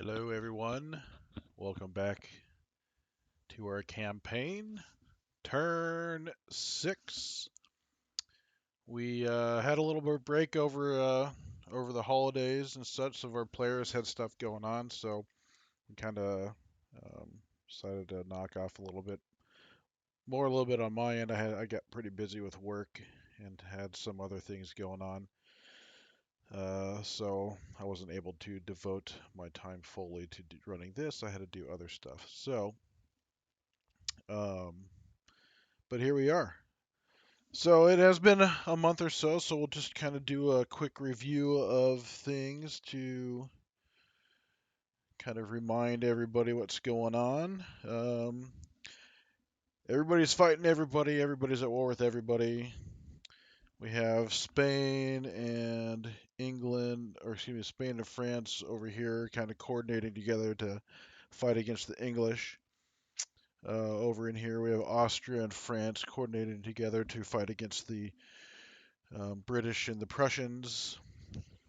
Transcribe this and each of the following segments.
Hello, everyone. Welcome back to our campaign. Turn 6. We had a little bit of break over the holidays and such. Some of our players had stuff going on, so we kind of decided to knock off a little bit on my end. I got pretty busy with work and had some other things going on. So I wasn't able to devote my time fully to running this. I had to do other stuff. Um, but here we are. So it has been a month or so we'll just kind of do a quick review of things to kind of remind everybody what's going on. Everybody's fighting everybody, everybody's at war with everybody. We have Spain and England, or excuse me, Spain and France over here kind of coordinating together to fight against the English. Over in here, we have Austria and France coordinating together to fight against the British and the Prussians.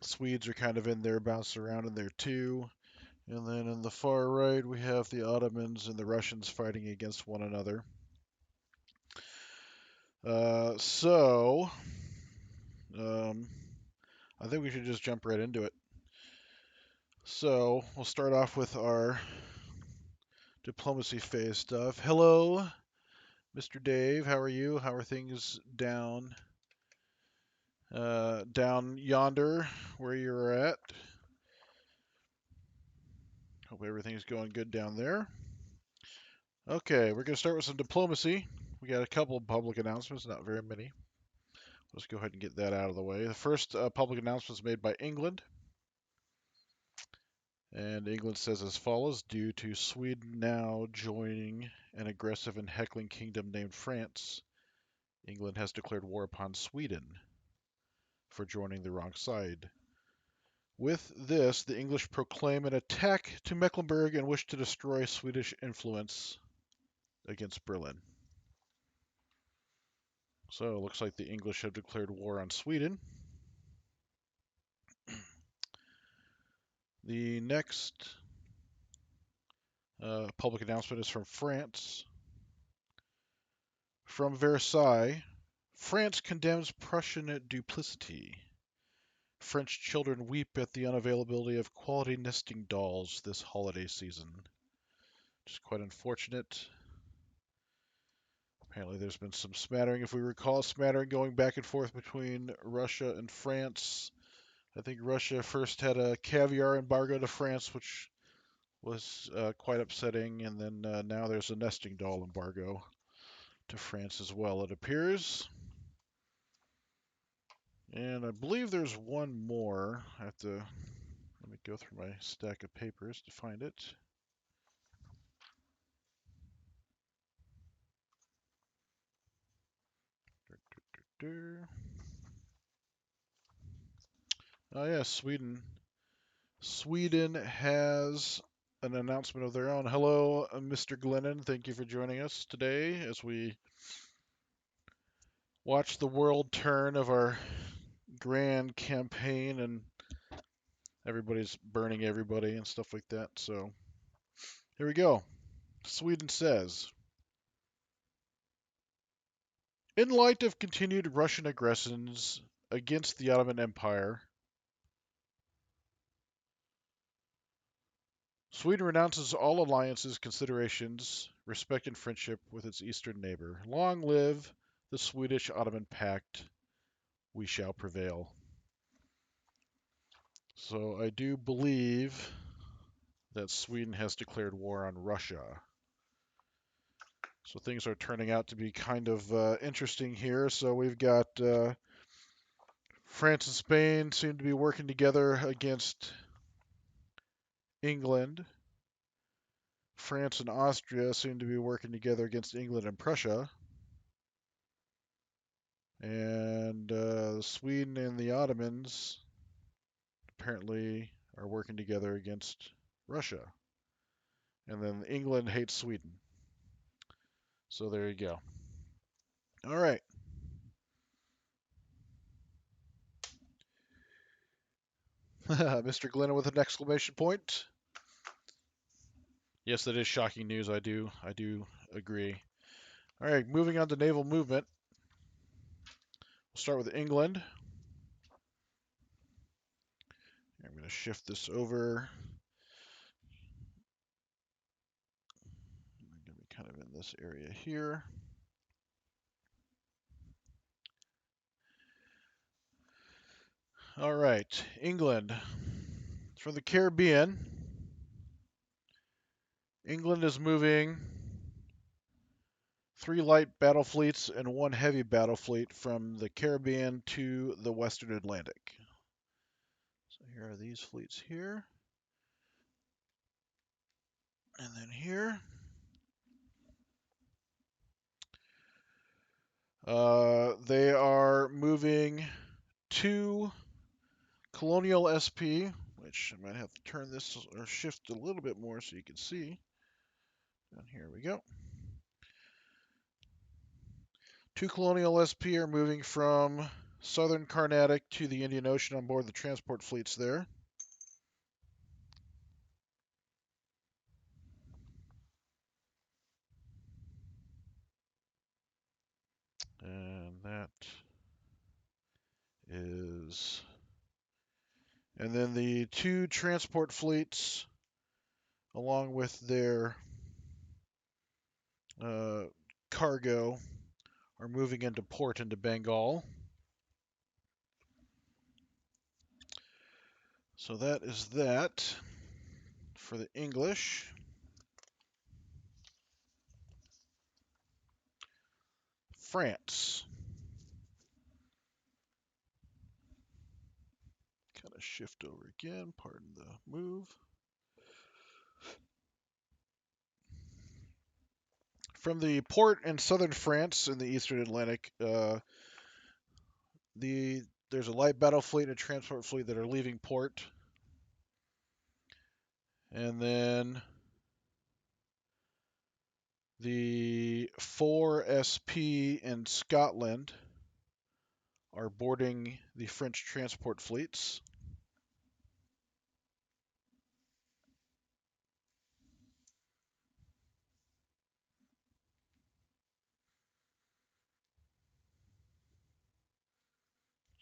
Swedes are kind of in there, bouncing around in there too. And then in the far right, we have the Ottomans and the Russians fighting against one another. Uh, so, um, I think we should just jump right into it. So, we'll start off with our diplomacy phase stuff. Hello, Mr. Dave. How are you? How are things down yonder where you're at? Hope everything's going good down there. Okay, we're going to start with some diplomacy. We got a couple of public announcements, not very many. Let's go ahead and get that out of the way. The first public announcement is made by England. And England says as follows: due to Sweden now joining an aggressive and heckling kingdom named France, England has declared war upon Sweden for joining the wrong side. With this, the English proclaim an attack to Mecklenburg and wish to destroy Swedish influence against Berlin. So it looks like the English have declared war on Sweden. The next public announcement is from France. From Versailles, France condemns Prussian duplicity. French children weep at the unavailability of quality nesting dolls this holiday season. Which is quite unfortunate. Apparently there's been some smattering, if we recall, smattering going back and forth between Russia and France. I think Russia first had a caviar embargo to France, which was quite upsetting, and then now there's a nesting doll embargo to France as well, it appears. And I believe there's one more. Let me go through my stack of papers to find it. Oh yeah, Sweden. Sweden has an announcement of their own. Hello, Mr. Glennon. Thank you for joining us today as we watch the world turn of our grand campaign, and everybody's burning everybody and stuff like that. So here we go. Sweden says, in light of continued Russian aggressions against the Ottoman Empire, Sweden renounces all alliances, considerations, respect, and friendship with its eastern neighbor. Long live the Swedish-Ottoman Pact. We shall prevail. So I do believe that Sweden has declared war on Russia. So things are turning out to be kind of interesting here. So we've got France and Spain seem to be working together against England. France and Austria seem to be working together against England and Prussia. And Sweden and the Ottomans apparently are working together against Russia. And then England hates Sweden. So there you go. All right. Mr. Glennon with an exclamation point. Yes, that is shocking news. I do agree. All right, moving on to naval movement. We'll start with England. I'm going to shift this over. I'm going to be kind of in this area here. All right, England. For the Caribbean, England is moving 3 light battle fleets and 1 heavy battle fleet from the Caribbean to the Western Atlantic. So here are these fleets here. And then here. They are moving 2 Colonial SP, which I might have to turn this or shift a little bit more so you can see. And here we go. 2 Colonial SP are moving from southern Carnatic to the Indian Ocean on board the transport fleets there. And that is... And then the 2 transport fleets, along with their cargo, are moving into port into Bengal. So that is that for the English. France. Kind of shift over again, pardon the move. From the port in southern France in the eastern Atlantic, there's a light battle fleet and a transport fleet that are leaving port. And then the 4 SP in Scotland are boarding the French transport fleets.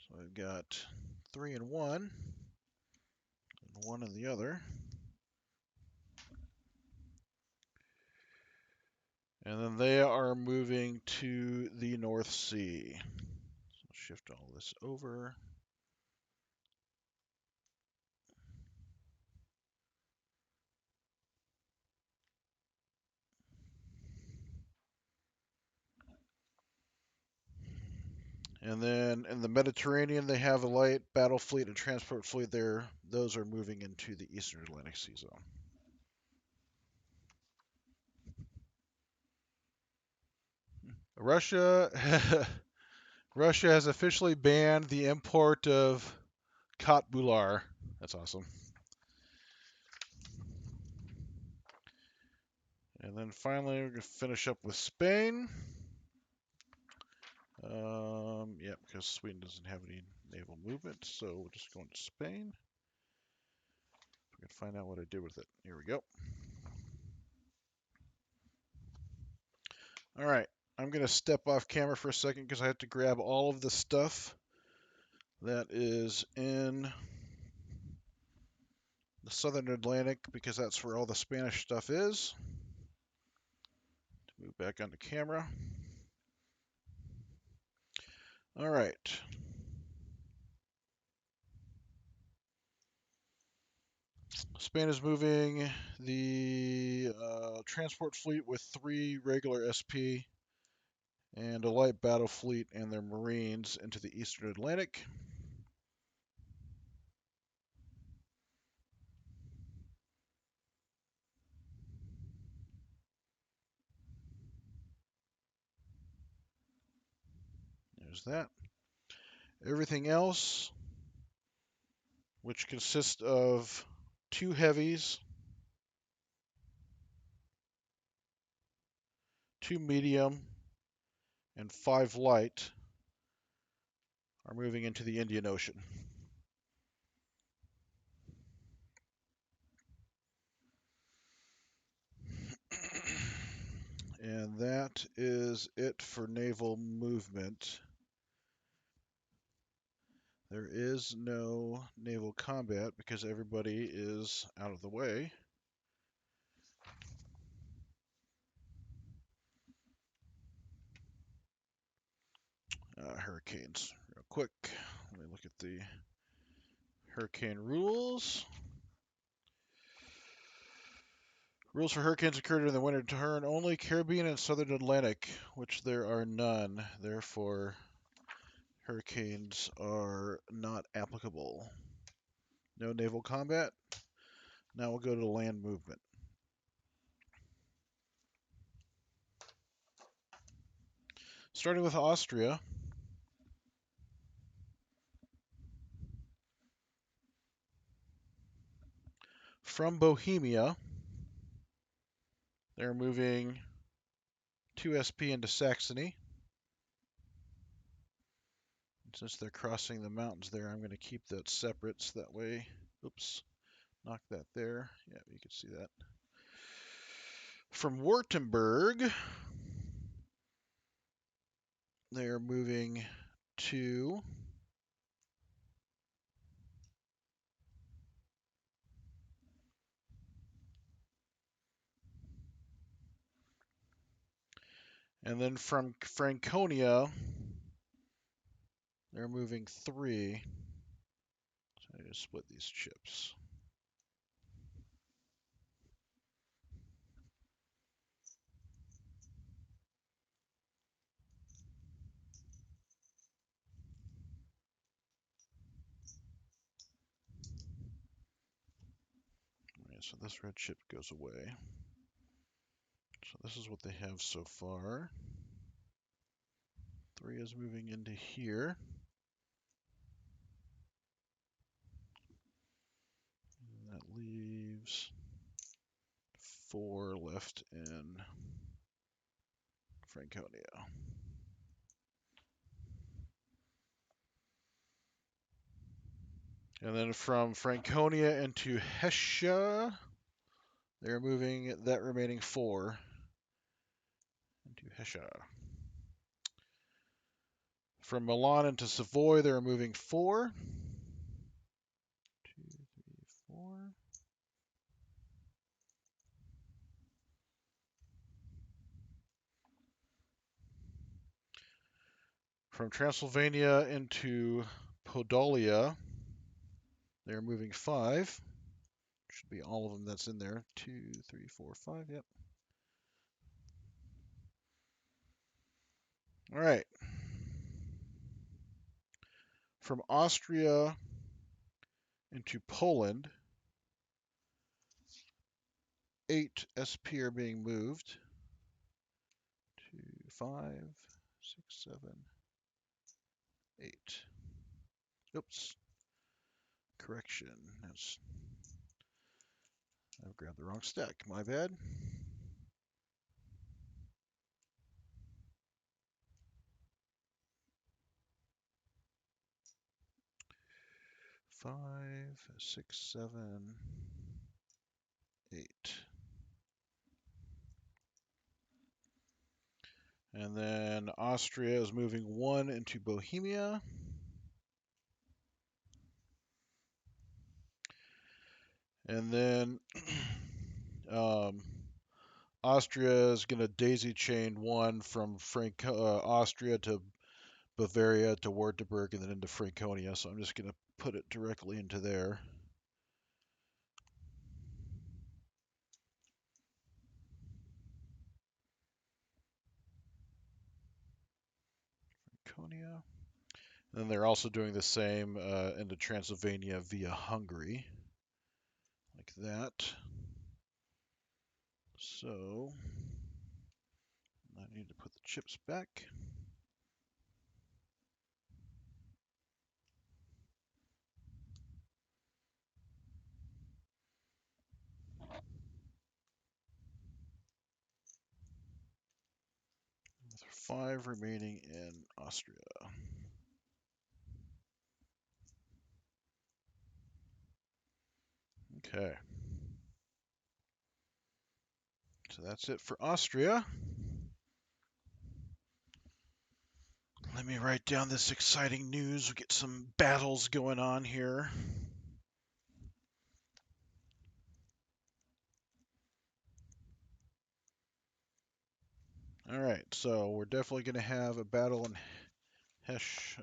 So I've got 3 in one and 1 in the other. And then they are moving to the North Sea. So I'll shift all this over. And then in the Mediterranean, they have a light battle fleet and transport fleet there. Those are moving into the Eastern Atlantic Sea zone. Russia, Russia has officially banned the import of Kat Bular. That's awesome. And then finally, we're going to finish up with Spain. Yeah, because Sweden doesn't have any naval movement, so we'll just go into Spain. We can find out what I did with it. Here we go. All right, I'm going to step off camera for a second because I have to grab all of the stuff that is in the southern Atlantic because that's where all the Spanish stuff is. Move back onto camera. All right. Spain is moving the transport fleet with 3 regular SP and a light battle fleet and their Marines into the Eastern Atlantic. There's that. Everything else, which consists of 2 heavies, 2 medium, and 5 light, are moving into the Indian Ocean. And that is it for naval movement. There is no naval combat because everybody is out of the way. Hurricanes, real quick. Let me look at the hurricane rules. Rules for hurricanes occur during the winter turn only Caribbean and Southern Atlantic, which there are none. Therefore, hurricanes are not applicable. No naval combat. Now we'll go to land movement. Starting with Austria. From Bohemia, they're moving 2 SP into Saxony. Since they're crossing the mountains there, I'm going to keep that separate so that way, oops, knock that there. Yeah, you can see that. From Württemberg, they're moving to and then from Franconia, they're moving 3. So I need to split these chips. Alright, so this red chip goes away. So this is what they have so far. 3 is moving into here. And that leaves 4 left in Franconia. And then from Franconia into Hesse, they're moving that remaining 4 into Hesse. From Milan into Savoy, they're moving 4. 2, 3, 4. From Transylvania into Podolia, they're moving 5. Should be all of them that's in there. 2, 3, 4, 5. Yep. All right. From Austria into Poland, 8 SP are being moved. 2, 5, 6, 7, 8. Oops. Correction. I've grabbed the wrong stack. My bad. Five, 6, 7, 8. And then Austria is moving 1 into Bohemia. And then Austria is going to daisy chain 1 from Austria to Bavaria to Württemberg and then into Franconia. So I'm just going to put it directly into there. Franconia. And then they're also doing the same into Transylvania via Hungary. Like that. So I need to put the chips back. With 5 remaining in Austria. Okay. So that's it for Austria. Let me write down this exciting news. We get some battles going on here. All right, so we're definitely going to have a battle in Hesse.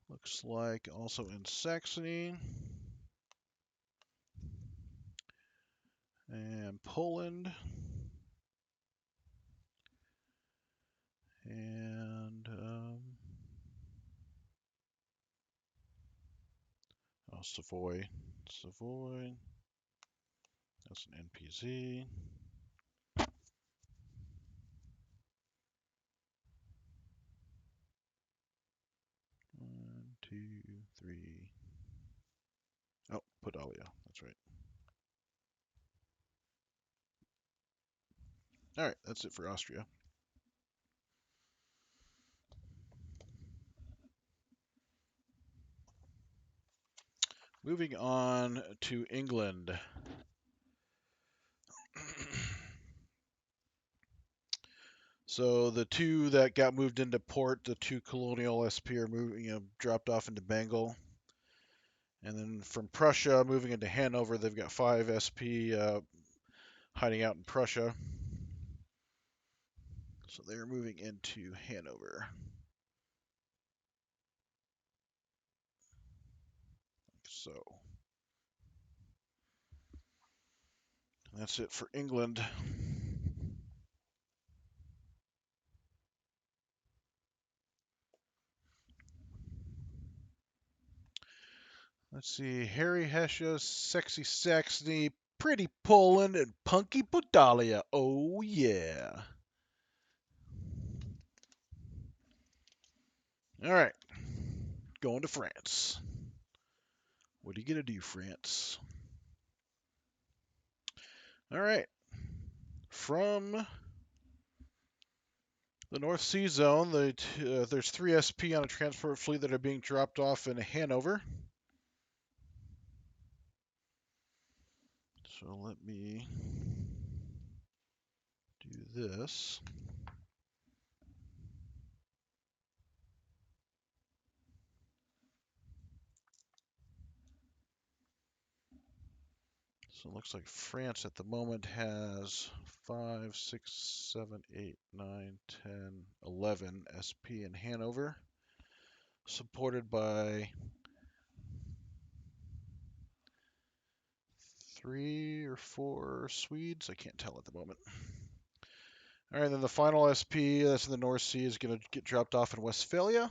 Looks like also in Saxony and Poland and Savoy. Savoy. That's an NPZ. One, two, three. Oh, Podalia. That's right. All right, that's it for Austria. Moving on to England. So the two that got moved into port, the two colonial SP are moving, dropped off into Bengal. And then from Prussia, moving into Hanover, they've got 5 SP hiding out in Prussia. So they're moving into Hanover. So that's it for England. Let's see. Harry Hesha, Sexy Saxony, Pretty Poland, and Punky Podalia. Oh, yeah. All right. Going to France. What are you going to do, France? All right. From the North Sea Zone, there's 3 SP on a transport fleet that are being dropped off in Hanover. So let me do this. So it looks like France at the moment has 5, 6, 7, 8, 9, 10, 11 SP in Hanover, supported by 3 or 4 Swedes. I can't tell at the moment. All right, then the final SP that's in the North Sea is going to get dropped off in Westphalia.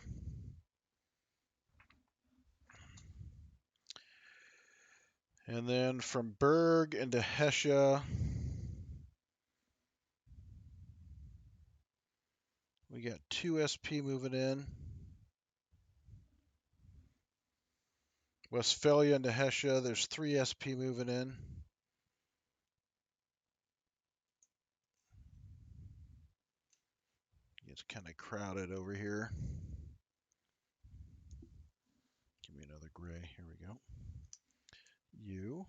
And then from Berg into Hessia, we got 2 SP moving in. Westphalia into Hessia, there's 3 SP moving in. It's kind of crowded over here. Give me another gray. Here we go. You.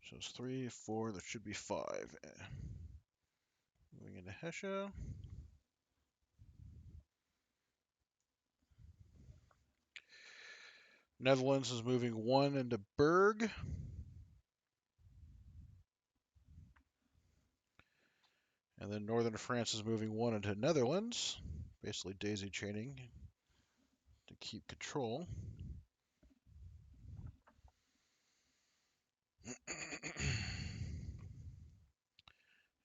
So it's 3, 4. There should be 5. Moving into Hessia. Netherlands is moving 1 into Berg. And then northern France is moving 1 into Netherlands. Basically daisy chaining to keep control.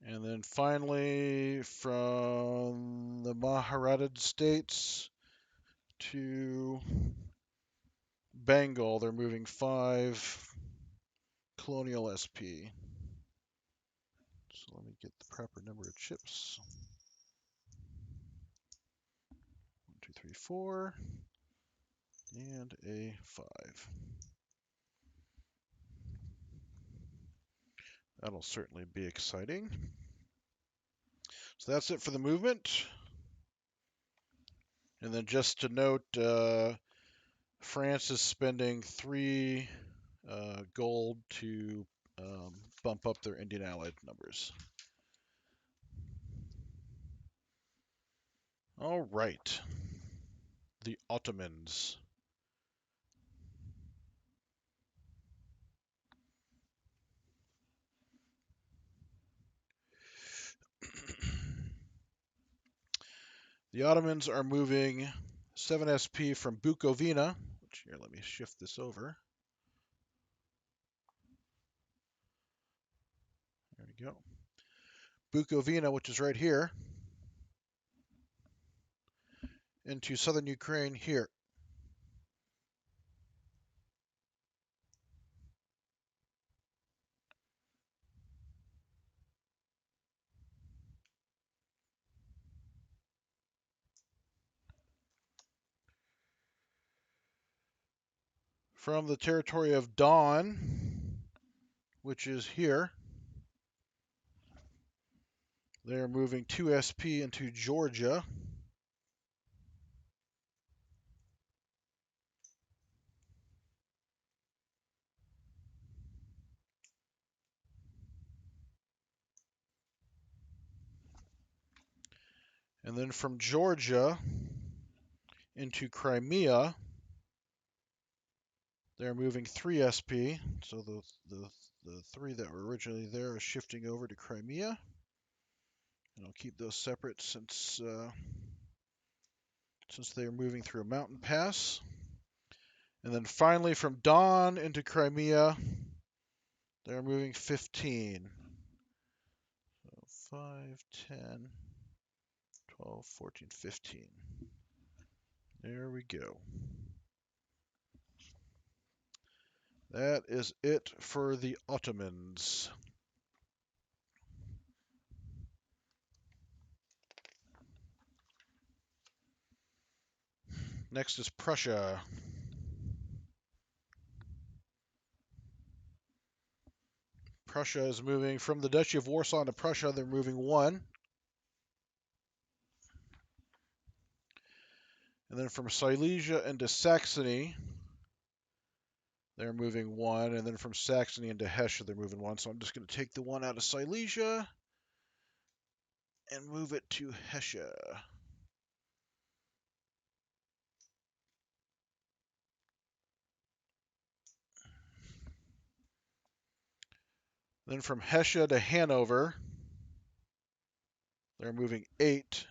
And then finally, from the Maharashtra states to Bengal, they're moving 5 colonial SP. So let me get the proper number of chips. 1, 2, 3, 4, and a 5. That'll certainly be exciting. So that's it for the movement. And then just to note, France is spending 3 gold to bump up their Indian allied numbers. All right. The Ottomans. The Ottomans are moving 7 SP from Bukovina, which here, let me shift this over. There we go. Bukovina, which is right here, into southern Ukraine here. From the territory of Don, which is here, they're moving 2 SP into Georgia. And then from Georgia into Crimea, they're moving 3 SP. So the 3 that were originally there are shifting over to Crimea. And I'll keep those separate since they're moving through a mountain pass. And then finally from Don into Crimea, they're moving 15. So 5, 10, 12, 14, 15. There we go. That is it for the Ottomans. Next is Prussia. Prussia is moving from the Duchy of Warsaw to Prussia. They're moving 1. And then from Silesia into Saxony, they're moving 1. And then from Saxony into Hesse, they're moving 1. So I'm just going to take the 1 out of Silesia and move it to Hesse. Then from Hesse to Hanover, they're moving 8.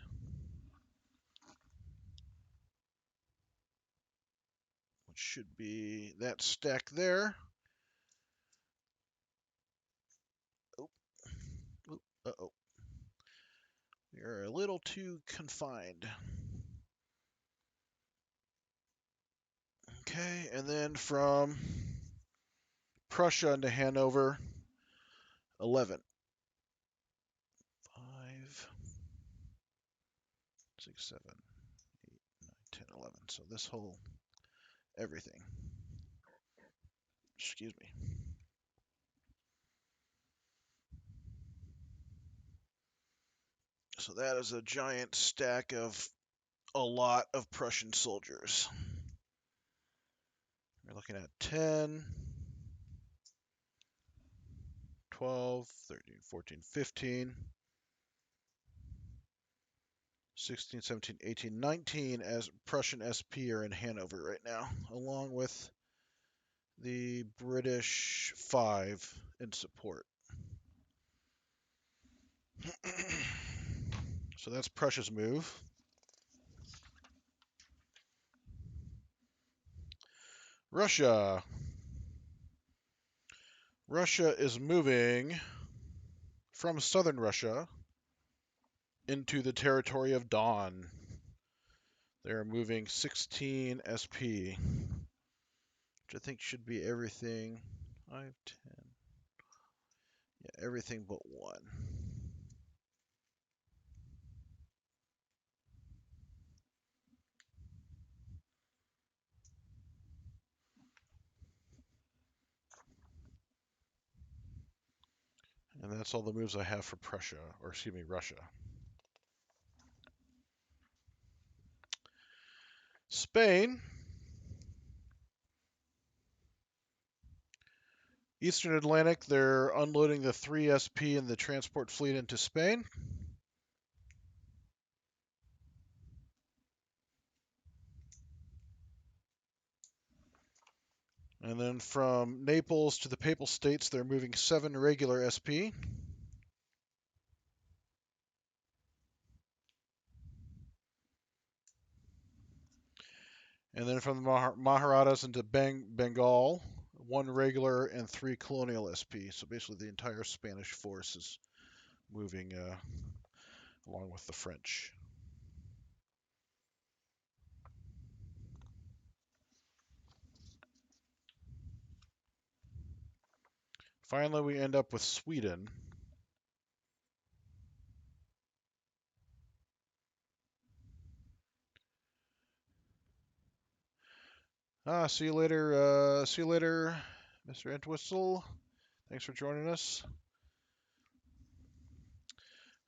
Which should be that stack there. Oh, uh-oh. You're a little too confined. Okay, and then from Prussia into Hanover, 11. 5, 6, 7, 8, 9, 10, 11. So this whole everything. Excuse me. So that is a giant stack of a lot of Prussian soldiers. We're looking at 10, 12, 13, 14, 15, 16, 17, 18, 19 as Prussian SP are in Hanover right now, along with the British 5 in support. So that's Prussia's move. Russia. Russia is moving from southern Russia into the territory of Don. They're moving 16 SP, which I think should be everything. 5, 10. Yeah, everything but 1. And that's all the moves I have for Prussia, or excuse me, Russia. Spain Eastern Atlantic, they're unloading the 3 SP and the transport fleet into Spain. And then from Naples to the Papal States, they're moving 7 regular SP. And then from the Maharajas into Bengal, 1 regular and 3 colonial SP. So basically the entire Spanish force is moving along with the French. Finally, we end up with Sweden. See you later. See you later, Mr. Entwistle. Thanks for joining us.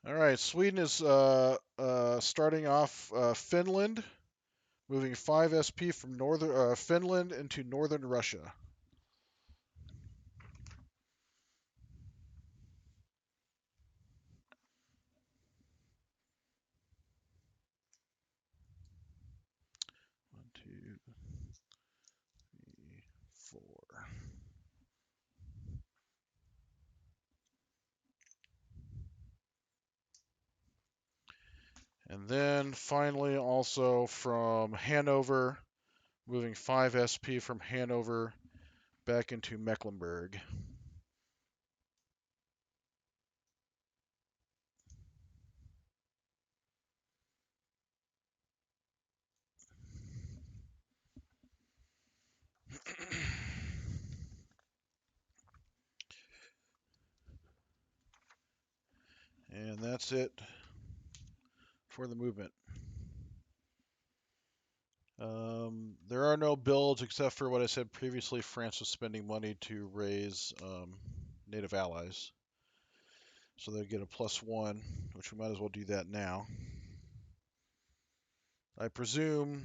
All right, Sweden is starting off Finland, moving 5 SP from northern Finland into northern Russia. One, two, three, four. And then finally, also from Hanover, moving 5 SP from Hanover back into Mecklenburg. And that's it for the movement. There are no builds except for what I said previously. France was spending money to raise native allies. So they'll get a +1, which we might as well do that now. I presume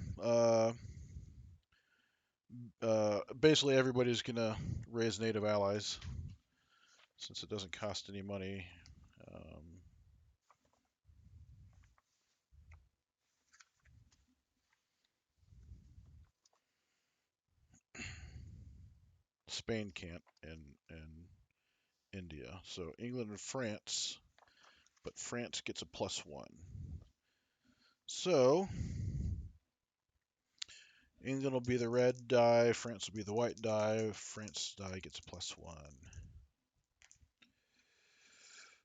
basically everybody's going to raise native allies since it doesn't cost any money. Spain can't, and India. So England and France, but France gets a +1. So England will be the red die, France will be the white die. France die gets a +1.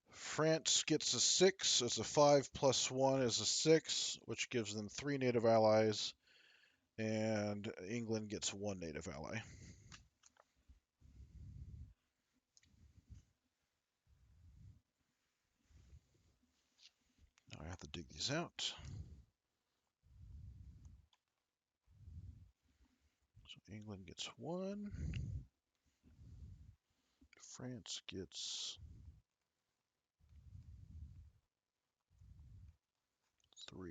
France gets a 6 as a 5 +1 is a 6, which gives them 3 native allies, and England gets 1 native ally. Now I have to dig these out. So England gets 1. France gets 3.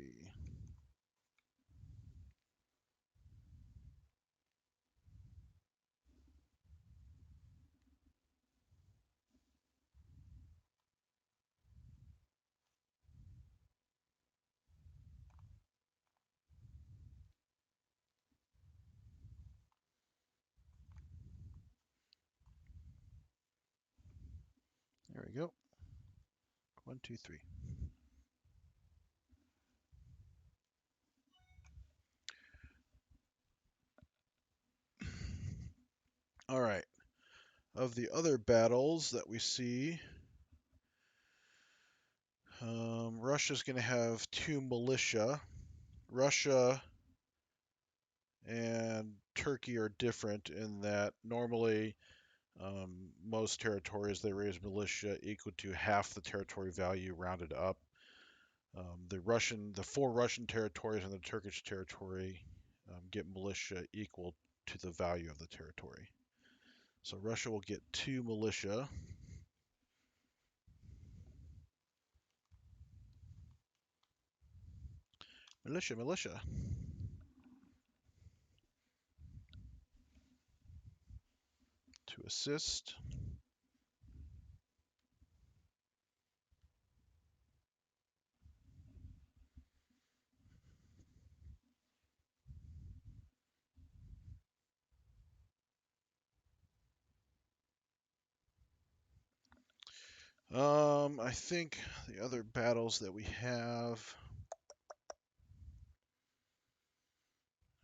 There we go. 1, 2, 3. All right. Of the other battles that we see, Russia's going to have 2 militia. Russia and Turkey are different in that normally most territories they raise militia equal to half the territory value rounded up. The 4 Russian territories and the Turkish territory get militia equal to the value of the territory. So Russia will get 2 militia. Militia. 2 assist. I think the other battles that we have,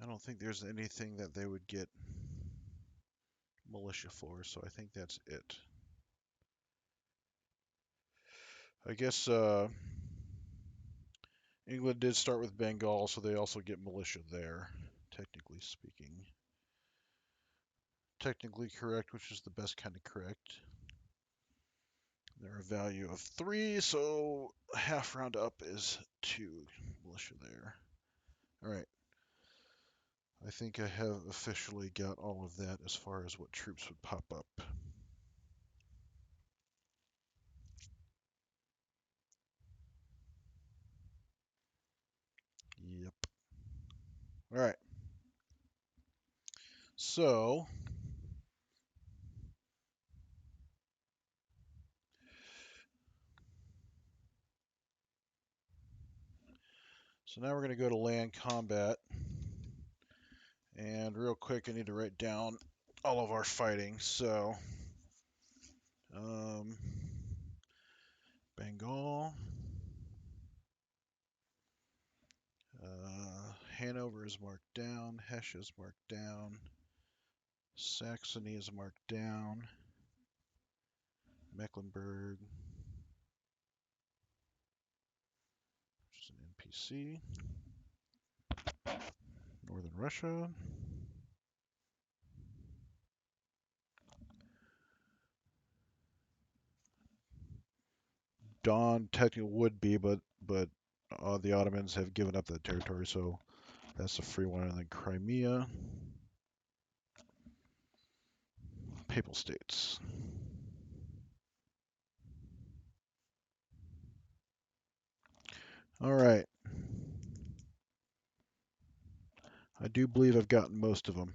I don't think there's anything that they would get militia for, so I think that's it. I guess England did start with Bengal, so they also get militia there, technically speaking. Technically correct, which is the best kind of correct. They're a value of 3, so half round up is 2 militia there. All right. I think I have officially got all of that as far as what troops would pop up. Yep. All right. So now we're going to go to land combat. And real quick, I need to write down all of our fighting. So, Bengal, Hanover is marked down, Hesse is marked down, Saxony is marked down, Mecklenburg, which is an NPC, Northern Russia, Don technically would be, but the Ottomans have given up that territory, so that's a free one. And then Crimea, Papal States. All right. I do believe I've gotten most of them.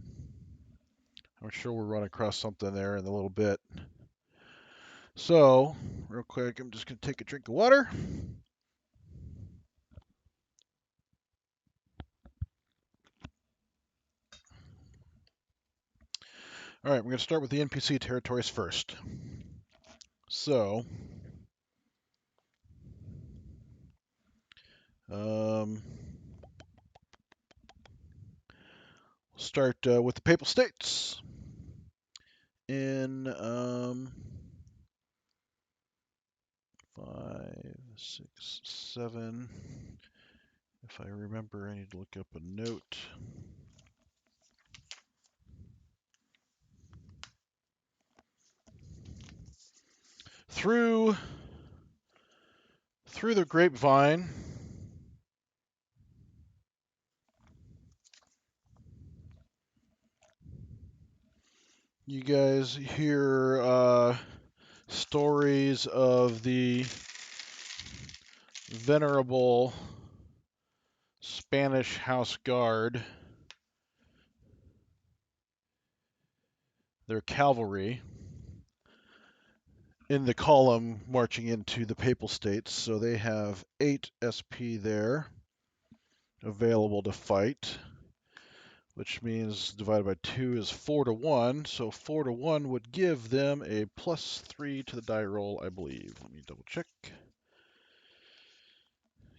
I'm sure we'll run across something there in a little bit. So, real quick, I'm just going to take a drink of water. All right, we're going to start with the NPC territories first. So, start with the Papal States. In 5, 6, 7. If I remember, I need to look up a note. Through the grapevine, you guys hear stories of the venerable Spanish House Guard, their cavalry, in the column marching into the Papal States. So they have 8 SP there available to fight, which means divided by 2 is 4 to 1. So 4 to 1 would give them a +3 to the die roll, I believe. Let me double check.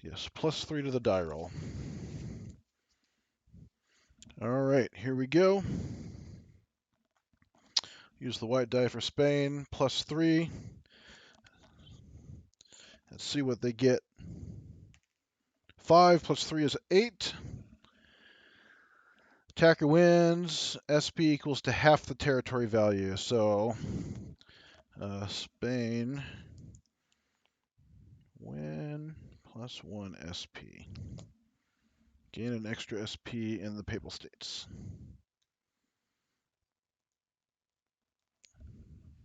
Yes, +3 to the die roll. All right, here we go. Use the white die for Spain, +3. Let's see what they get. 5 + 3 is 8. Attacker wins. SP equals to half the territory value. So Spain win +1 SP. Gain an extra SP in the Papal States.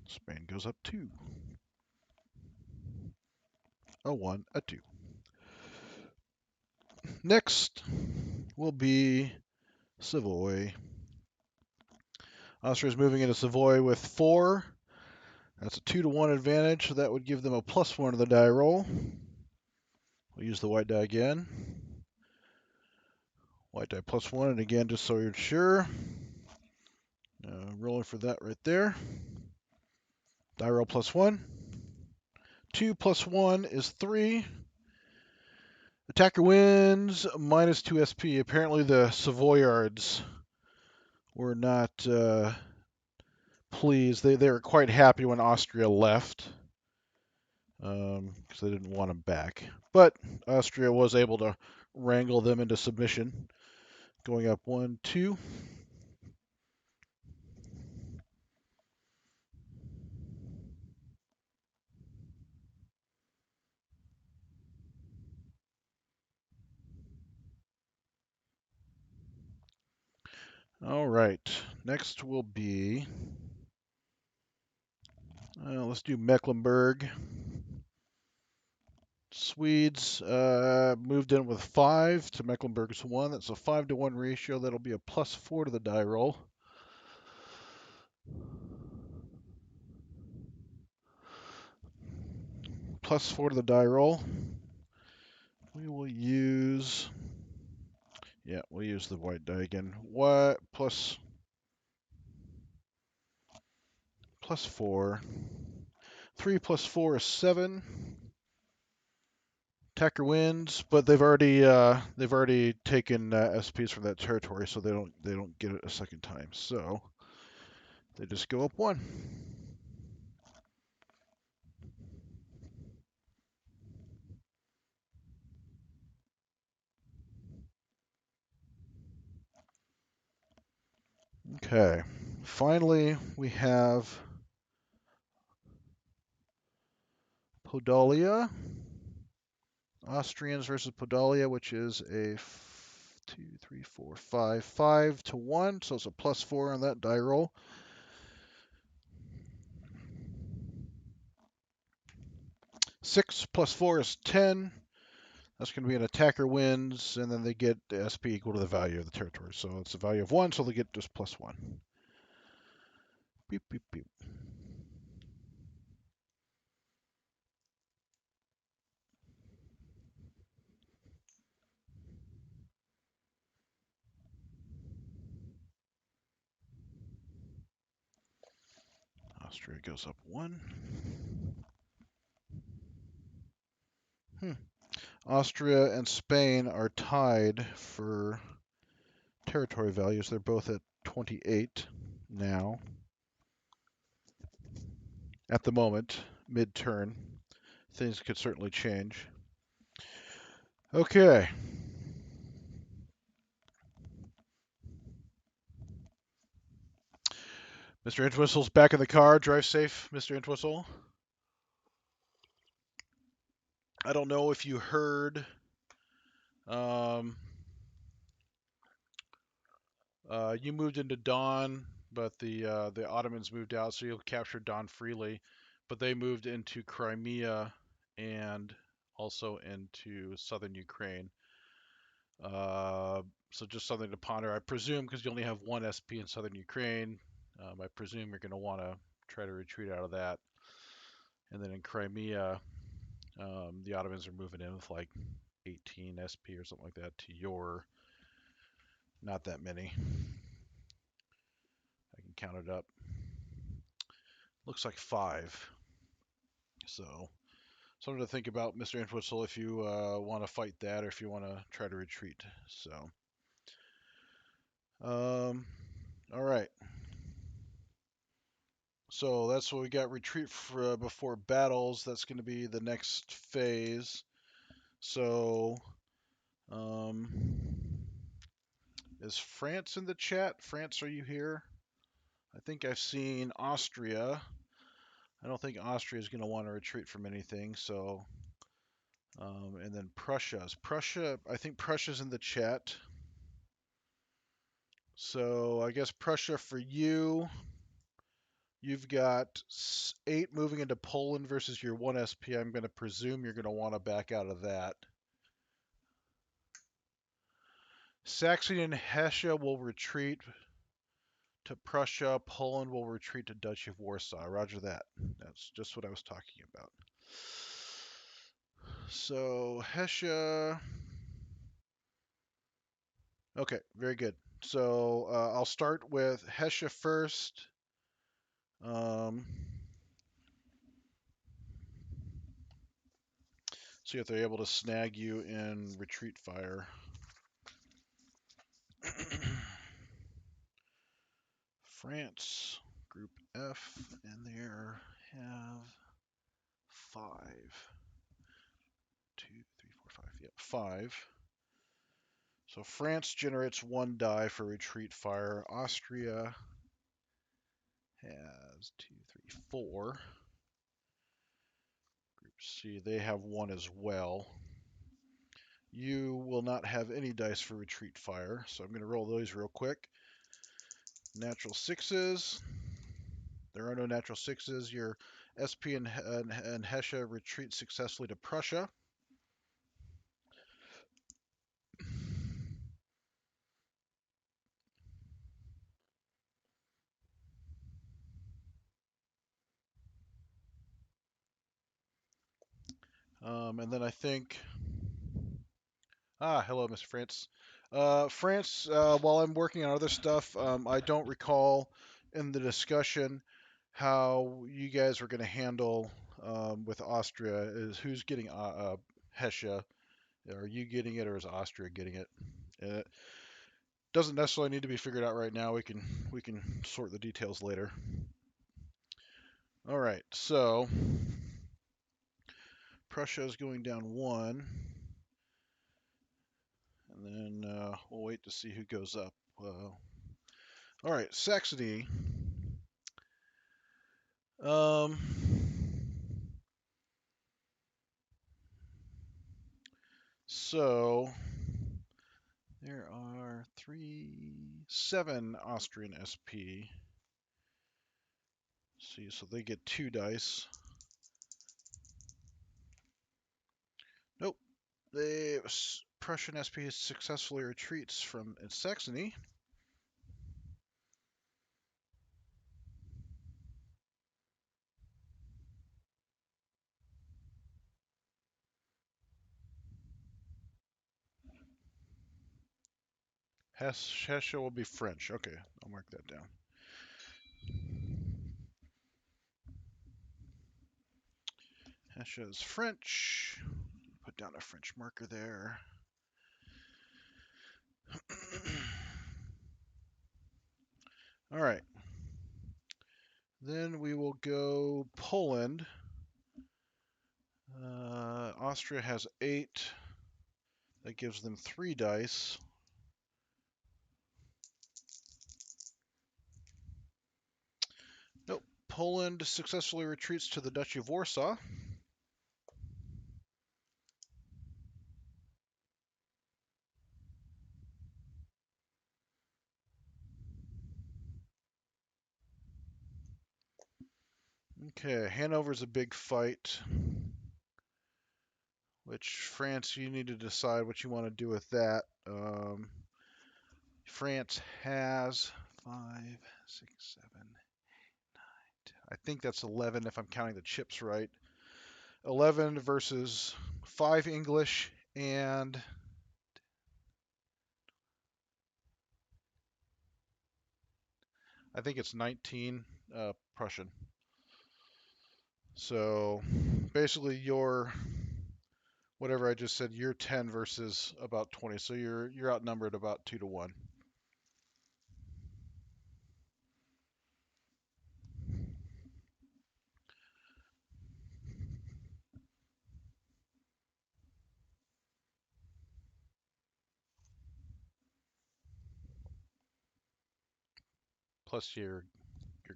Spain goes up 2. A 1, a 2. Next will be Savoy. Austria's moving into Savoy with 4. That's a 2-to-1 advantage, so that would give them a +1 to the die roll. We'll use the white die again. White die +1, and again, just so you're sure. Rolling for that right there. Die roll +1. 2 + 1 is 3. Attacker wins, -2 SP. Apparently the Savoyards were not pleased. They were quite happy when Austria left, because they didn't want them back. But Austria was able to wrangle them into submission, going up 1, 2. All right, next will be, let's do Mecklenburg. Swedes moved in with 5 to Mecklenburg's 1. That's a 5-to-1 ratio. That'll be a +4 to the die roll. +4 to the die roll. We will use, we'll use the white die again. What? +4. 3 + 4 is 7. Attacker wins, but they've already taken SPs from that territory, so they don't get it a second time. So they just go up 1. Okay. Finally, we have Podolia. Austrians versus Podolia, which is a 2, 3, 4, 5, 5-to-1, so it's a +4 on that die roll. Six plus 4 is 10. That's going to be an attacker wins, and then they get the SP equal to the value of the territory. So it's a value of 1, so they get just +1. Beep, beep, beep. Austria goes up 1. Austria and Spain are tied for territory values. They're both at 28 now. At the moment, mid-turn. Things could certainly change. Okay. Mr. Entwistle's back in the car. Drive safe, Mr. Entwistle. I don't know if you heard. You moved into Don, but the Ottomans moved out, so you'll capture Don freely. But they moved into Crimea and also into southern Ukraine. So just something to ponder. I presume because you only have 1 SP in southern Ukraine, I presume you're going to want to try to retreat out of that. And then in Crimea, the Ottomans are moving in with like 18 SP or something like that to your, not that many. I can count it up. Looks like 5. So something to think about, Mr. Entwistle, if you want to fight that or if you want to try to retreat. So, all right. So that's what we got. Retreat for, before battles. That's going to be the next phase. So, is France in the chat? France, are you here? I think I've seen Austria. I don't think Austria is going to want to retreat from anything. So, and then Prussia. I think Prussia's in the chat. So I guess Prussia for you. You've got 8 moving into Poland versus your 1 SP. I'm going to presume you're going to want to back out of that. Saxony and Hesse will retreat to Prussia. Poland will retreat to Duchy of Warsaw. Roger that. That's just what I was talking about. So Hesse. Okay, very good. So I'll start with Hesse first. See if they're able to snag you in retreat fire. France, Group F, and they have 5. 2, 3, 4, 5. Yep, 5. So France generates 1 die for retreat fire. Austria has 2, 3, 4. Group C, they have 1 as well. You will not have any dice for retreat fire, so I'm going to roll those real quick. Natural 6s. There are no natural 6s. Your SP and Hesse retreat successfully to Prussia. And then I think... hello, Mr. France. France, while I'm working on other stuff, I don't recall in the discussion how you guys were going to handle with Austria. Is who's getting Hesse? Are you getting it, or is Austria getting it? It doesn't necessarily need to be figured out right now. We can sort the details later. All right, so Prussia is going down 1. And then we'll wait to see who goes up. All right, Saxony. So there are 7 Austrian SP. See, so they get 2 dice. Nope. Prussian SP successfully retreats from Saxony. Hesse will be French. Okay, I'll mark that down. Hesse is French. Put down a French marker there. All right. Then we will go Poland. Austria has 8. That gives them 3 dice. Nope. Poland successfully retreats to the Duchy of Warsaw. Okay, Hanover's a big fight. Which France, you need to decide what you want to do with that. France has 5, 6, 7, 9, 10. I think that's 11 if I'm counting the chips right. 11 versus 5 English and I think it's 19 Prussian. So basically you're whatever I just said, you're 10 versus about 20. So you're outnumbered about 2 to 1. Plus your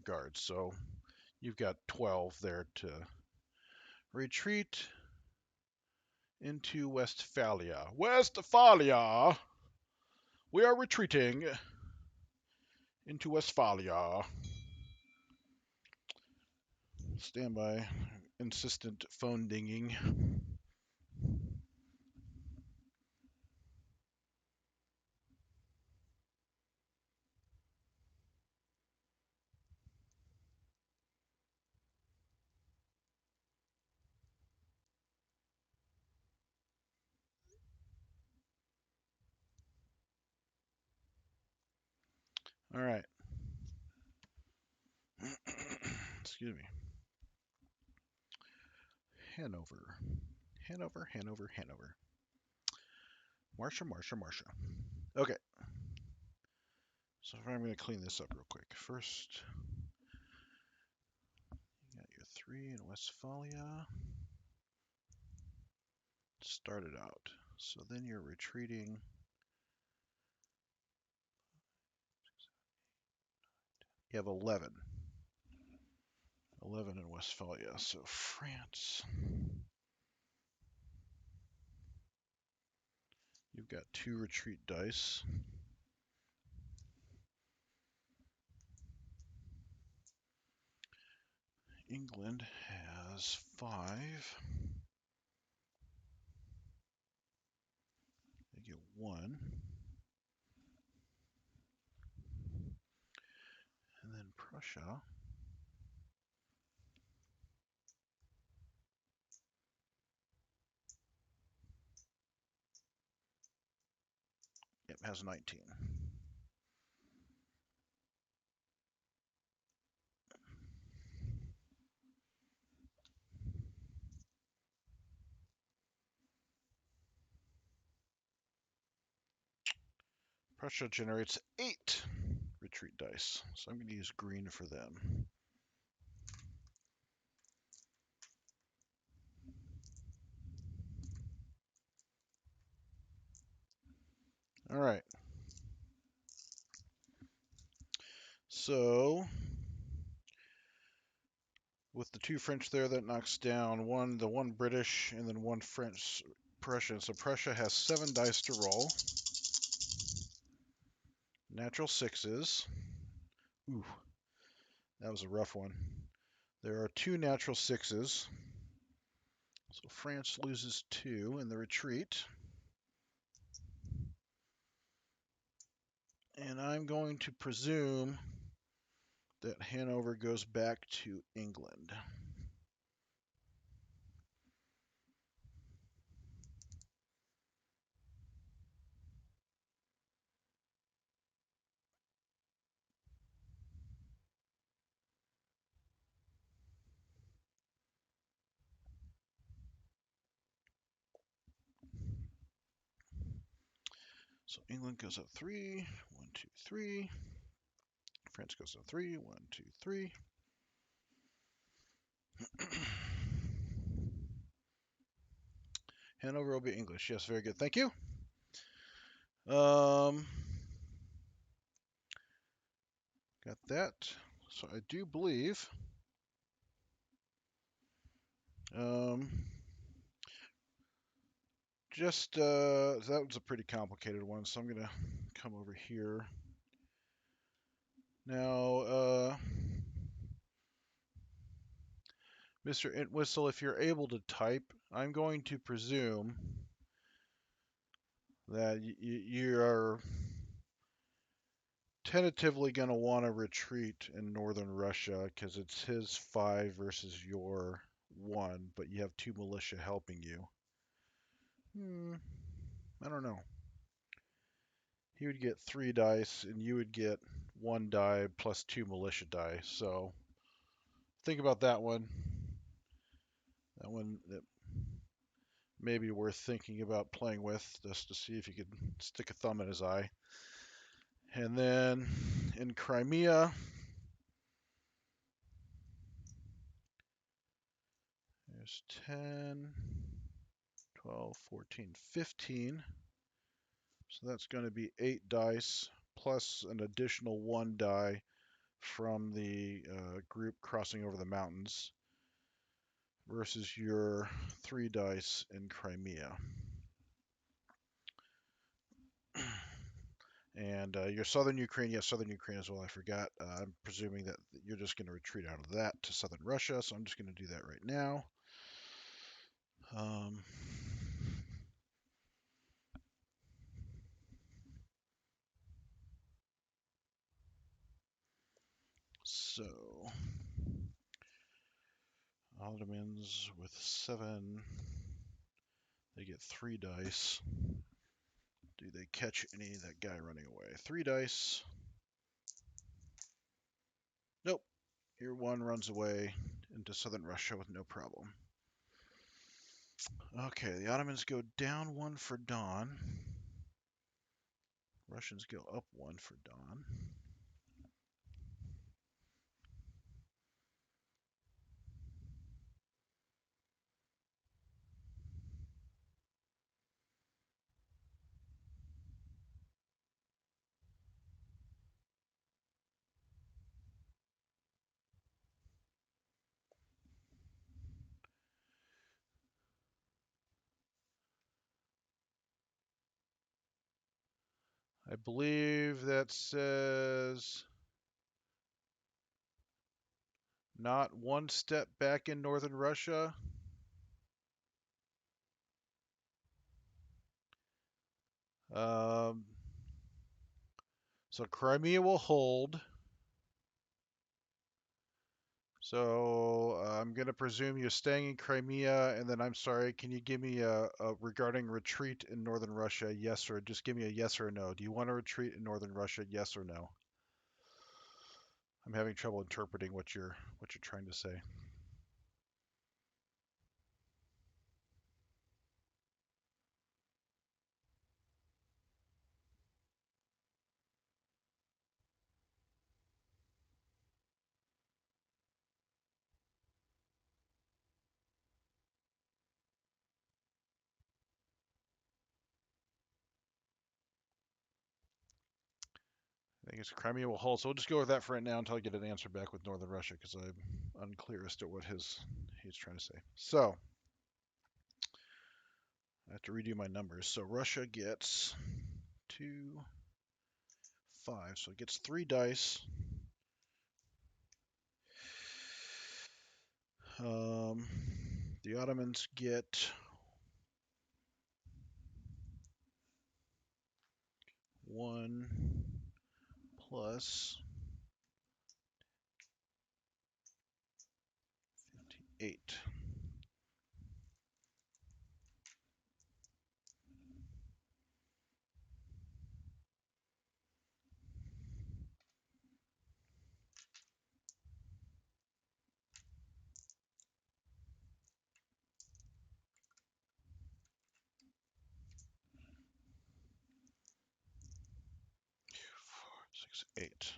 guards. So you've got 12 there to retreat into Westphalia. Westphalia! We are retreating into Westphalia. Stand by. Insistent phone dinging. All right. Excuse me. Hanover. Hanover, Hanover, Hanover. Marsha, Marsha, Marsha. Okay. So I'm going to clean this up real quick. First, you got your 3 in Westphalia. Started out. So then you're retreating. You have 11. 11 in Westphalia. So France. You've got 2 retreat dice. England has 5. They get 1. And then Prussia. Yep, has 19. Prussia generates 8 retreat dice. So I'm going to use green for them. All right. So with the 2 French there, that knocks down the one British and then 1 French Prussian. So Prussia has 7 dice to roll. Natural 6s. Ooh, that was a rough one. There are 2 natural 6s. So France loses 2 in the retreat. And I'm going to presume that Hanover goes back to England. So England goes up 3, 1, 2, 3. France goes up 3, 1, 2, 3. Hanover will be English. Yes, very good. Thank you. Got that. So I do believe that was a pretty complicated one, so I'm gonna come over here. Now, Mr. Entwistle, if you're able to type, I'm going to presume that you're tentatively going to want to retreat in northern Russia because it's his 5 versus your 1, but you have 2 militia helping you. I don't know. He would get 3 dice, and you would get 1 die plus 2 militia die. So think about that one. That one that may be worth thinking about playing with, just to see if you could stick a thumb in his eye. And then in Crimea, there's 10, 12, 14, 15. So that's going to be 8 dice plus an additional 1 die from the group crossing over the mountains versus your 3 dice in Crimea. And your southern Ukraine, yes, southern Ukraine as well, I forgot. I'm presuming that you're just going to retreat out of that to southern Russia, so I'm just going to do that right now. So, Ottomans with 7, they get 3 dice. Do they catch any of that guy running away? 3 dice. Your one runs away into southern Russia with no problem. Okay, the Ottomans go down one for Don. Russians go up one for Don. I believe that says not one step back in northern Russia. Um, so Crimea will hold. So I'm going to presume you're staying in Crimea, and then I'm sorry, can you give me a regarding retreat in northern Russia, yes or just give me a yes or a no. Do you want to retreat in northern Russia, yes or no? I'm having trouble interpreting what you're trying to say. I think it's Crimea will hold, so we'll just go with that for right now until I get an answer back with northern Russia because I'm unclear as to what he's trying to say. So I have to redo my numbers. So Russia gets 2, 5, so it gets 3 dice. The Ottomans get 1 plus 58. Six, 8.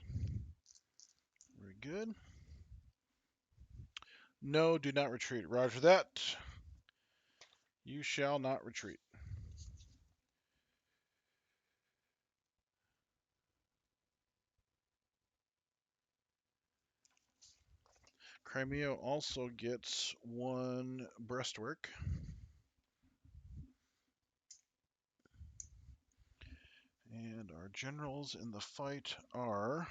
Very good. No, do not retreat. Roger that. You shall not retreat. Crimea also gets 1 breastwork. And our generals in the fight are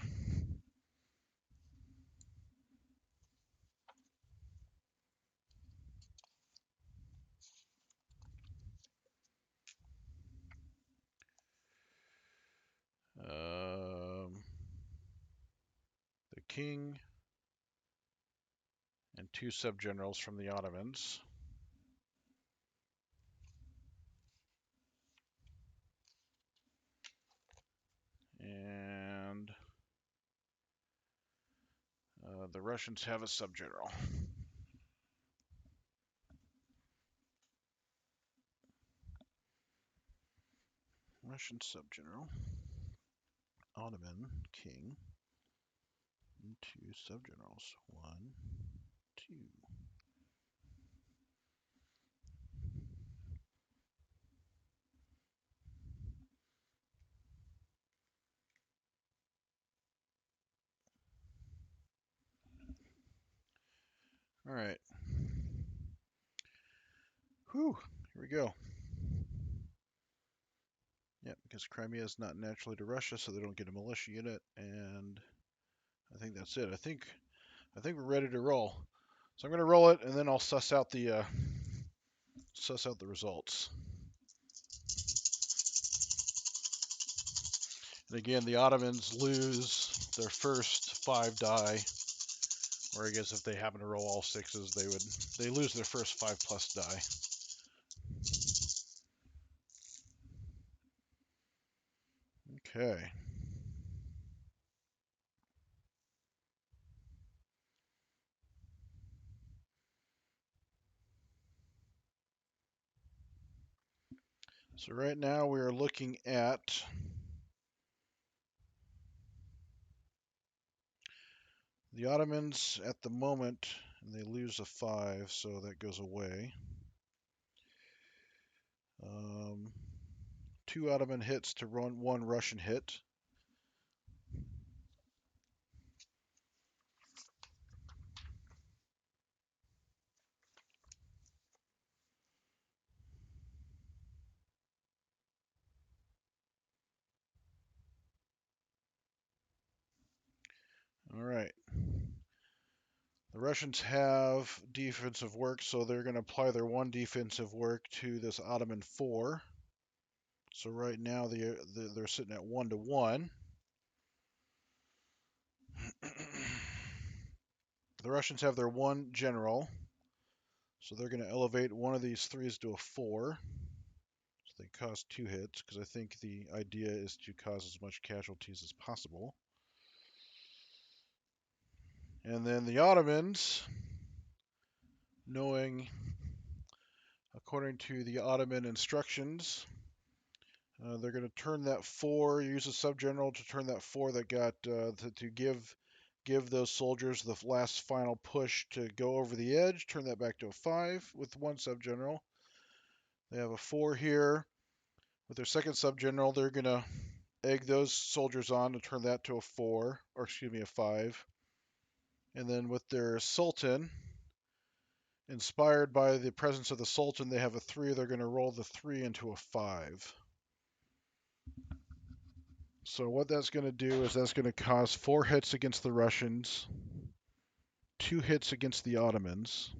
the king and 2 subgenerals from the Ottomans. And the Russians have a subgeneral. Russian subgeneral, Ottoman king, and 2 subgenerals. 1, 2. All right. Whew. Here we go. Yeah, because Crimea is not naturally to Russia, so they don't get a militia unit, and I think that's it. I think we're ready to roll. So I'm going to roll it, and then I'll suss out the results. And again, the Ottomans lose their first 5 die, or I guess if they happen to roll all 6s, they lose their first 5+ die. Okay. So right now we are looking at the Ottomans at the moment, and they lose a 5, so that goes away. 2 Ottoman hits to run 1 Russian hit. All right. The Russians have defensive work, so they're going to apply their 1 defensive work to this Ottoman 4. So right now they're sitting at 1-1. The Russians have their 1 general, so they're going to elevate one of these 3s to a 4. So they cause 2 hits, because I think the idea is to cause as much casualties as possible. And then the Ottomans, knowing, according to the Ottoman instructions, they're going to turn that 4, use a subgeneral to turn that 4 that got, to give those soldiers the last final push to go over the edge, turn that back to a 5 with 1 subgeneral. They have a 4 here. With their second subgeneral, they're going to egg those soldiers on to turn that to a 4, or excuse me, a 5. And then with their Sultan, inspired by the presence of the Sultan, they have a 3. They're going to roll the 3 into a 5. So what that's going to do is that's going to cause 4 hits against the Russians, 2 hits against the Ottomans.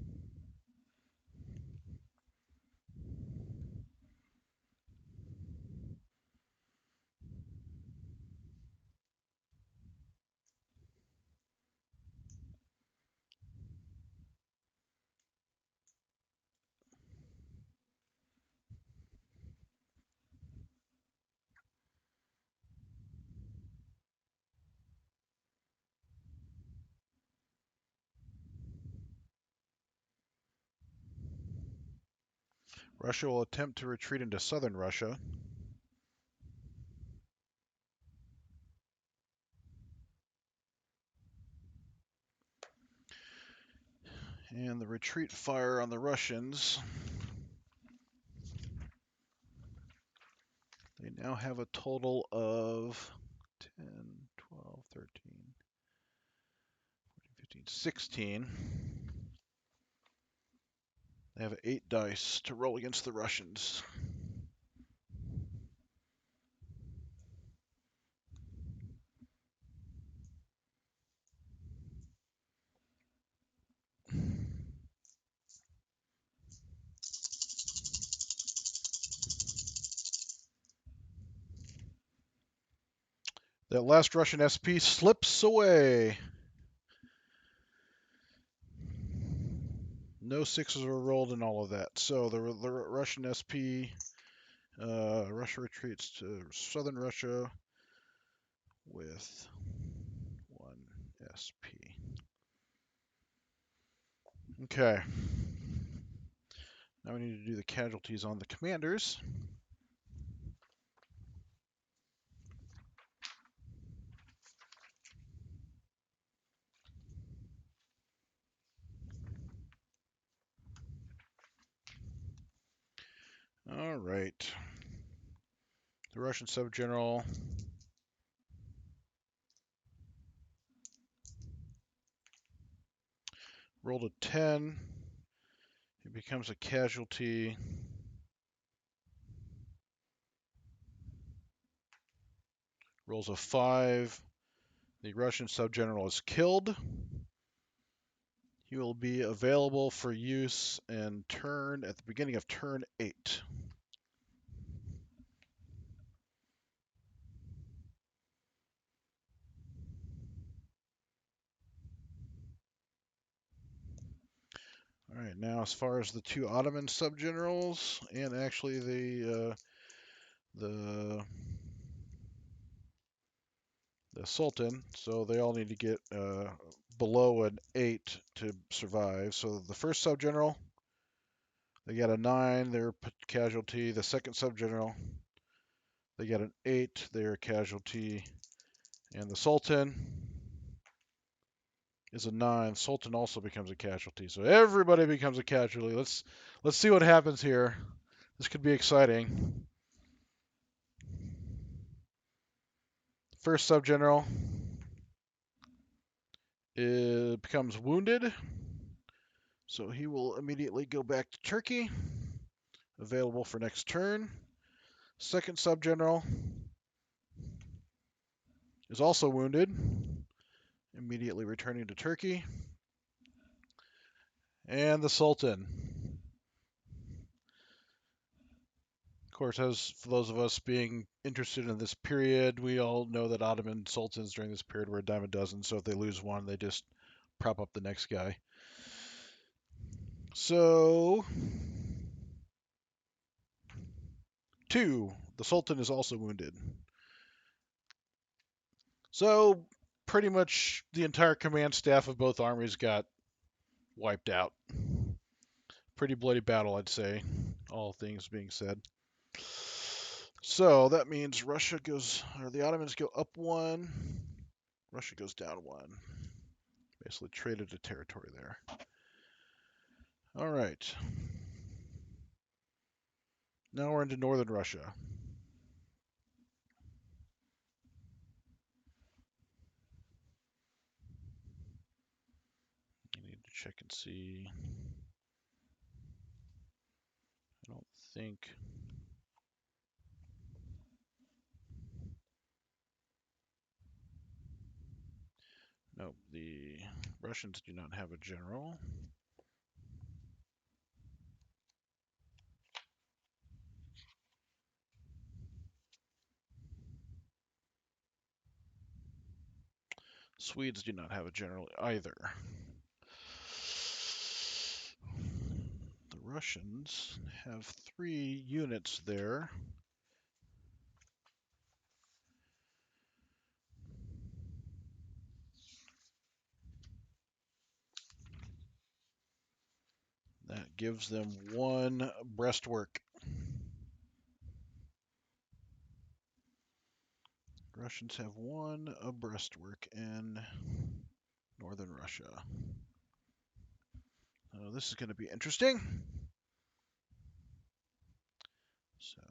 Russia will attempt to retreat into southern Russia. And the retreat fire on the Russians. They now have a total of 10, 12, 13, 14, 15, 16. They have 8 dice to roll against the Russians. That last Russian SP slips away. No 6s were rolled in all of that. So the Russian SP, Russia retreats to southern Russia with 1 SP. Okay. Now we need to do the casualties on the commanders. All right. The Russian subgeneral rolled a 10. He becomes a casualty. Rolls a 5. The Russian subgeneral is killed. He will be available for use and turn at the beginning of turn 8. All right, now as far as the 2 Ottoman subgenerals and actually the Sultan, so they all need to get below an 8 to survive. So the first subgeneral They got a 9, they're a casualty. The second subgeneral, they got an 8, they're a casualty. And the Sultan is a 9. Sultan also becomes a casualty. So everybody becomes a casualty. Let's see what happens here. This could be exciting. First subgeneral becomes wounded. So he will immediately go back to Turkey. Available for next turn. Second subgeneral is also wounded. Immediately returning to Turkey. And the Sultan. Of course, as for those of us being interested in this period, we all know that Ottoman sultans during this period were a dime a dozen. So if they lose one, they just prop up the next guy. So, 2, the Sultan is also wounded. So, pretty much the entire command staff of both armies got wiped out. Pretty bloody battle, I'd say, all things being said. So that means the Ottomans go up 1, Russia goes down 1. Basically traded a territory there. All right. Now we're into northern Russia. You need to check and see. I don't think. No, the Russians do not have a general. Swedes do not have a general either. The Russians have 3 units there. That gives them 1 breastwork. Russians have 1 breastwork in northern Russia. This is going to be interesting. So,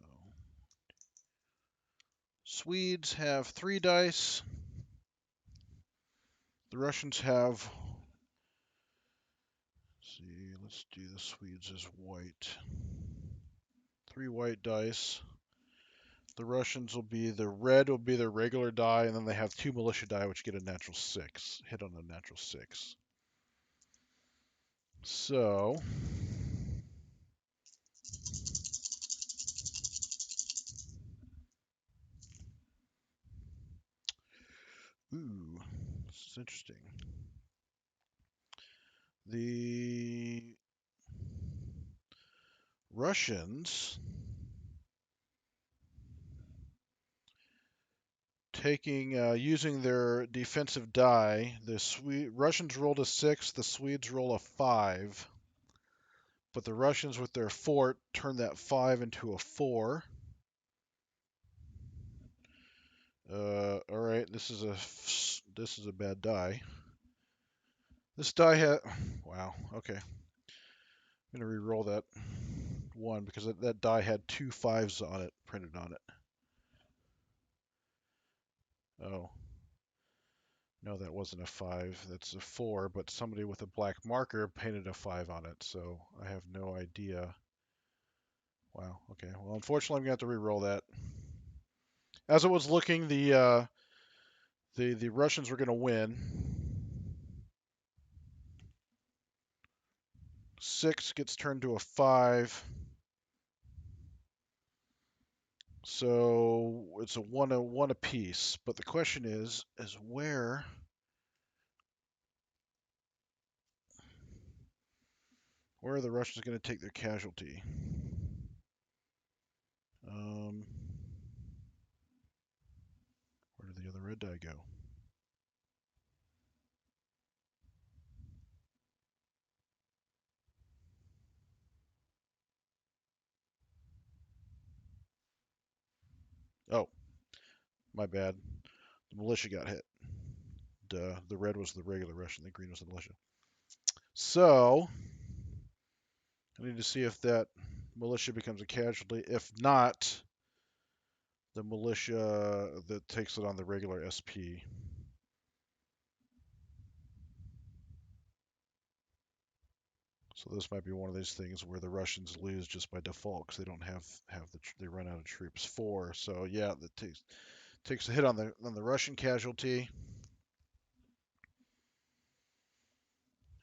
Swedes have 3 dice. The Russians have, let's do the Swedes as white. 3 white dice. The Russians red will be their regular die, and then they have 2 militia die, which get a natural 6. Hit on a natural 6. So, this is interesting. The Russians using their defensive die, the Russians rolled a 6, the Swedes roll a 5, but the Russians with their fort turn that 5 into a 4. All right, this is a bad die. This die had, wow, okay. I'm gonna re-roll that 1 because that die had 2 5s on it, printed on it. Oh, no, that wasn't a 5. That's a 4, but somebody with a black marker painted a 5 on it, so I have no idea. Wow, okay. Well, unfortunately, I'm going to have to re-roll that. As it was looking, the Russians were going to win. 6 gets turned to a 5. So it's a 1 apiece. But the question is where are the Russians going to take their casualty? Where did the other red die go? My bad. The militia got hit. Duh. The red was the regular Russian. The green was the militia. So I need to see if that militia becomes a casualty. If not, the militia that takes it on the regular SP. So this might be one of these things where the Russians lose just by default because they don't have they run out of troops for. So yeah, that takes a hit on the Russian casualty.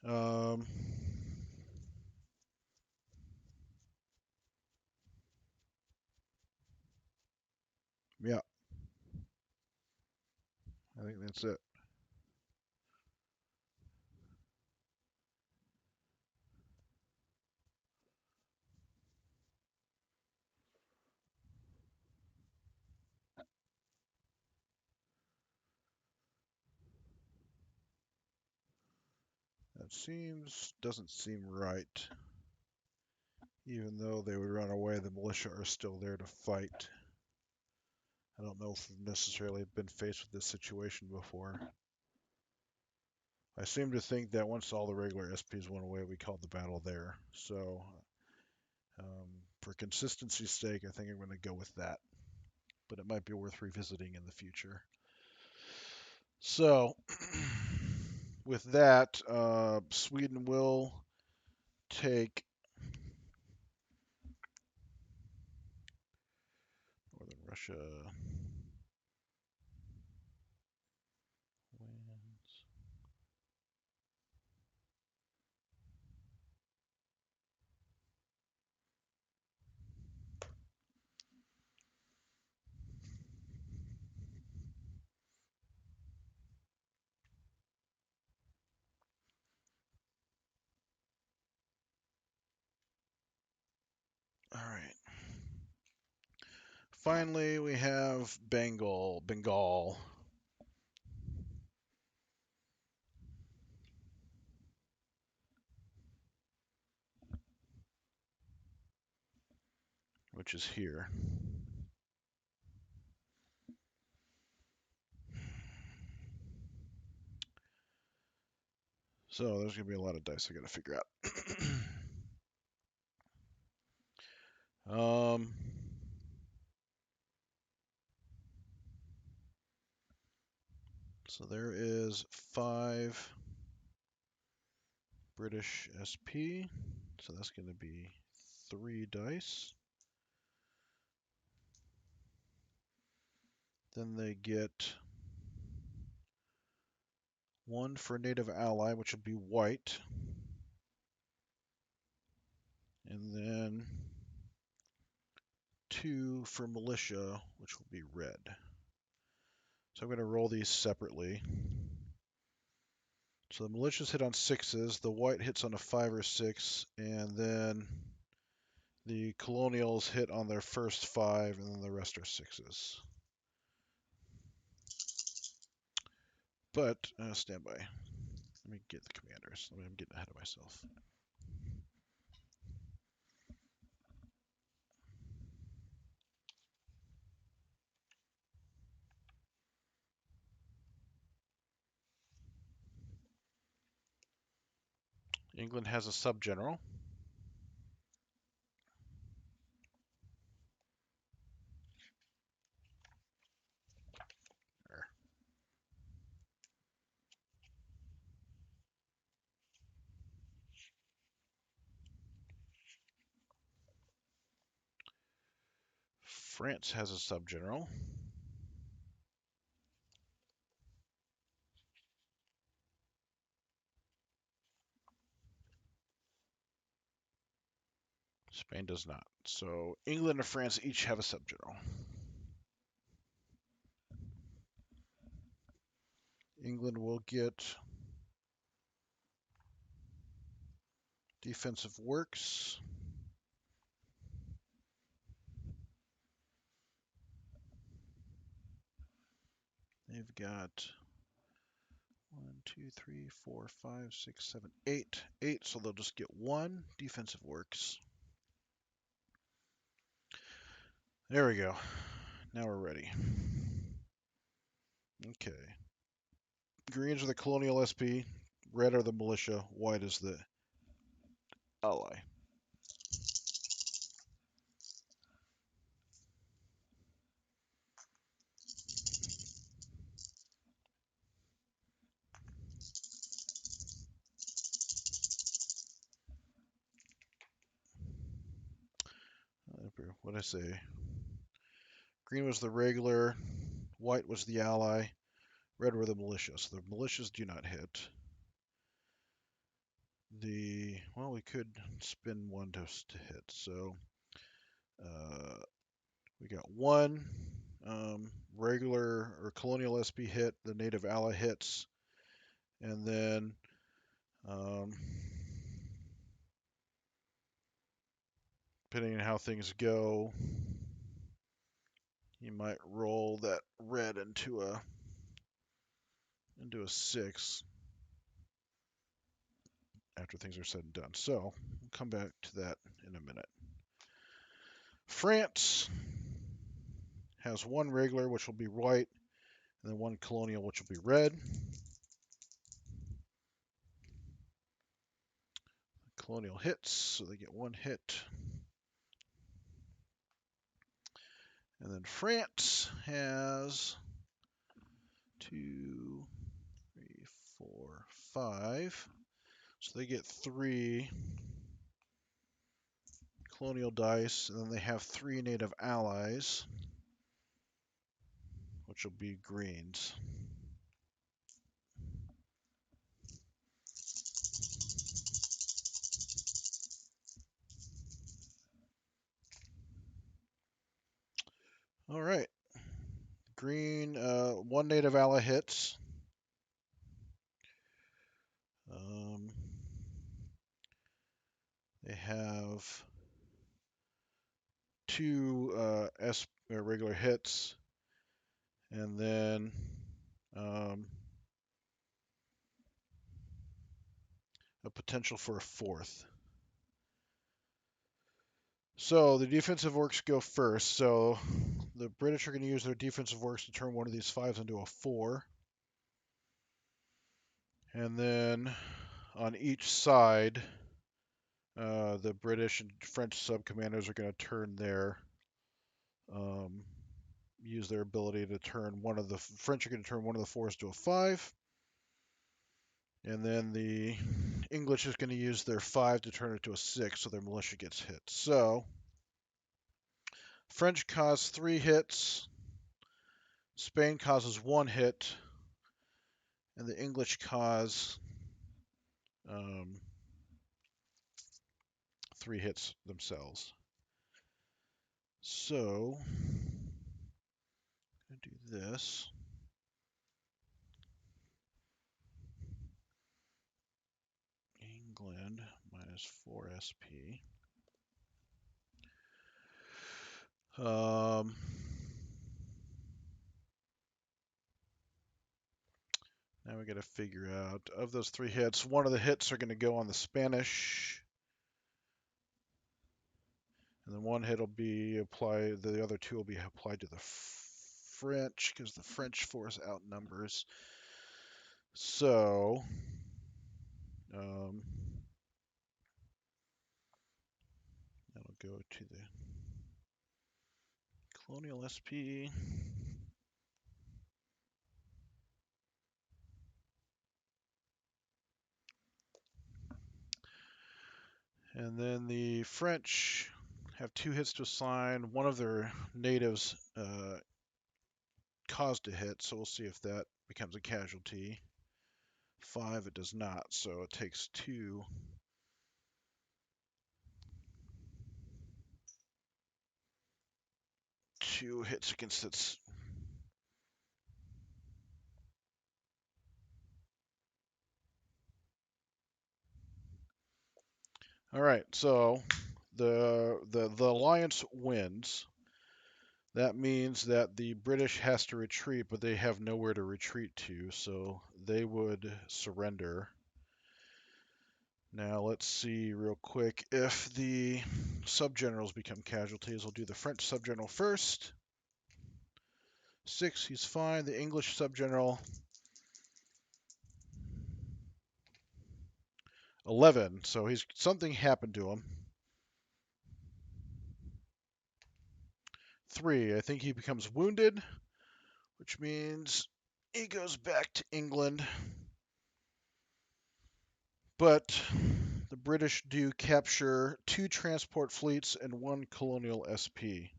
Um, yeah, I think that's it. That doesn't seem right. Even though they would run away, the militia are still there to fight. I don't know if we've necessarily been faced with this situation before. I seem to think that once all the regular SPs went away, we called the battle there. So, for consistency's sake, I think I'm going to go with that. But it might be worth revisiting in the future. So, with that, Sweden will take Northern Russia wins. All right. Finally, we have Bengal, which is here. So there's going to be a lot of dice I got to figure out. So there is 5 British SP. So that's going to be 3 dice. Then they get 1 for native ally, which would be white. And then 2 for militia, which will be red. So I'm going to roll these separately. So the militias hit on 6s, the white hits on a 5 or 6, and then the colonials hit on their first 5, and then the rest are 6s. But, stand by. Let me get the commanders. I'm getting ahead of myself. England has a subgeneral. France has a subgeneral. Spain does not. So England and France each have a subgeneral. England will get defensive works. They've got 1, 2, 3, 4, 5, 6, 7, 8. 8, so they'll just get 1 defensive works. There we go. Now we're ready. Okay. Greens are the colonial SP, red are the militia, white is the ally. What did I say? Green was the regular, white was the ally, red were the militia. So the militias do not hit. Well, we could spin one to hit. So uh, we got one regular or colonial SP hit, the native ally hits, and then um, depending on how things go, you might roll that red into a 6 after things are said and done. So we'll come back to that in a minute. France has one regular, which will be white, and then one colonial, which will be red. Colonial hits, so they get one hit. And then France has 2, 3, 4, 5. So they get 3 colonial dice, and then they have 3 native allies, which will be greens. All right. Green, one native ally hits. Um, they have 2 regular hits, and then um, a potential for a 4th. So the defensive works go first. So the British are going to use their defensive works to turn one of these 5s into a 4. And then on each side, the British and French sub-commanders are going to turn um, use their ability to turn one of the French are going to turn one of the 4s to a 5. And then the English is going to use their 5 to turn it to a 6, so their militia gets hit. So French cause 3 hits, Spain causes 1 hit, and the English cause 3 hits themselves. So I'm going to do this. England minus 4 SP. Now we got to figure out, of those 3 hits, one of the hits are going to go on the Spanish, and then one hit will be applied, the other 2 will be applied to the French, because the French force outnumbers. So that'll go to the colonial SP. And then the French have 2 hits to assign. One of their natives caused a hit, so we'll see if that becomes a casualty. 5, it does not, so it takes 2. Two hits against its. All right, so the alliance wins. That means that the British has to retreat, but they have nowhere to retreat to, so they would surrender. Now let's see real quick if the subgenerals become casualties. We'll do the French subgeneral first. 6, he's fine. The English subgeneral, 11. So something happened to him. 3, I think he becomes wounded, which means he goes back to England. But the British do capture 2 transport fleets and 1 colonial SP.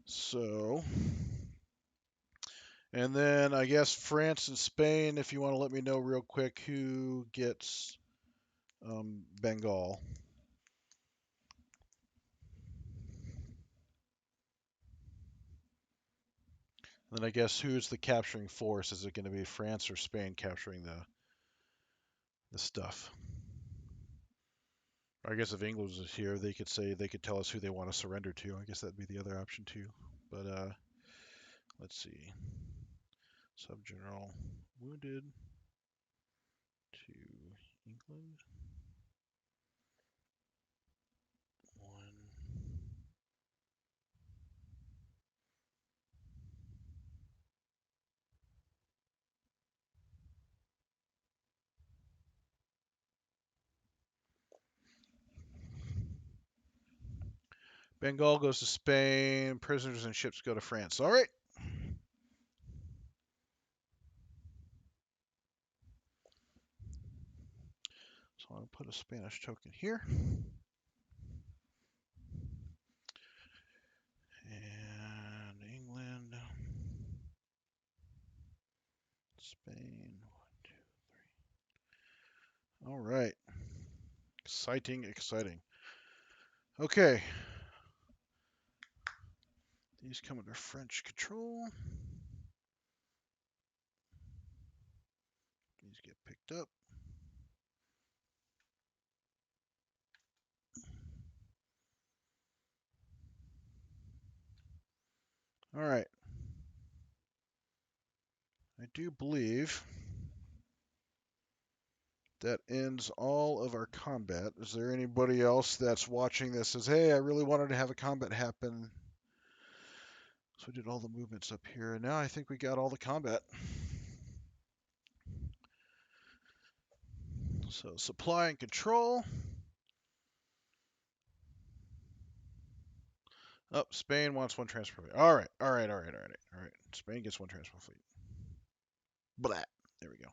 So, and then I guess France and Spain, if you want to let me know real quick who gets Bengal. And then I guess who's the capturing force? Is it going to be France or Spain capturing the stuff? I guess if England was here, they could tell us who they want to surrender to. I guess that'd be the other option too. But let's see. Subgeneral wounded to England. 1. Bengal goes to Spain. Prisoners and ships go to France. All right. So I'll put a Spanish token here. And England, Spain, 1, 2, 3. All right. Exciting, exciting. Okay. These come under French control. These get picked up. All right. I do believe that ends all of our combat. Is there anybody else that's watching this says, hey, I really wanted to have a combat happen? So we did all the movements up here. And now I think we got all the combat. So supply and control. Oh, Spain wants 1 transport fleet. All right, all right, all right, all right, all right. Spain gets 1 transport fleet. Blah. There we go.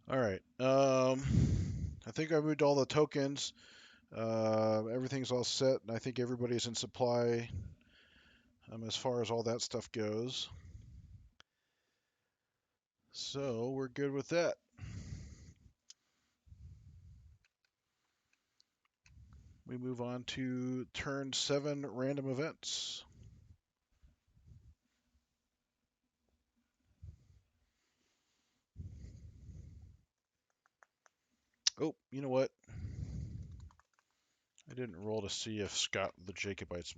All right. I think I moved all the tokens. Everything's all set, and I think everybody's in supply as far as all that stuff goes. So we're good with that. We move on to turn 7 random events. Oh, you know what? I didn't roll to see if the Jacobites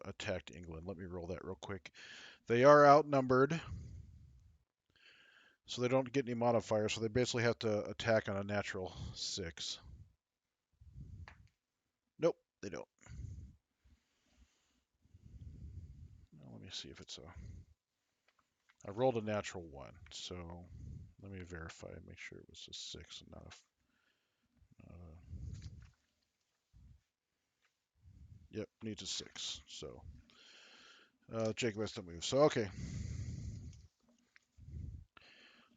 attacked England. Let me roll that real quick. They are outnumbered, so they don't get any modifiers, so they basically have to attack on a natural 6. Nope, they don't. Now, let me see if it's I rolled a natural 1, so let me verify and make sure it was a 6 and not a... Yep, needs a 6, so... Jacobites don't move, so okay.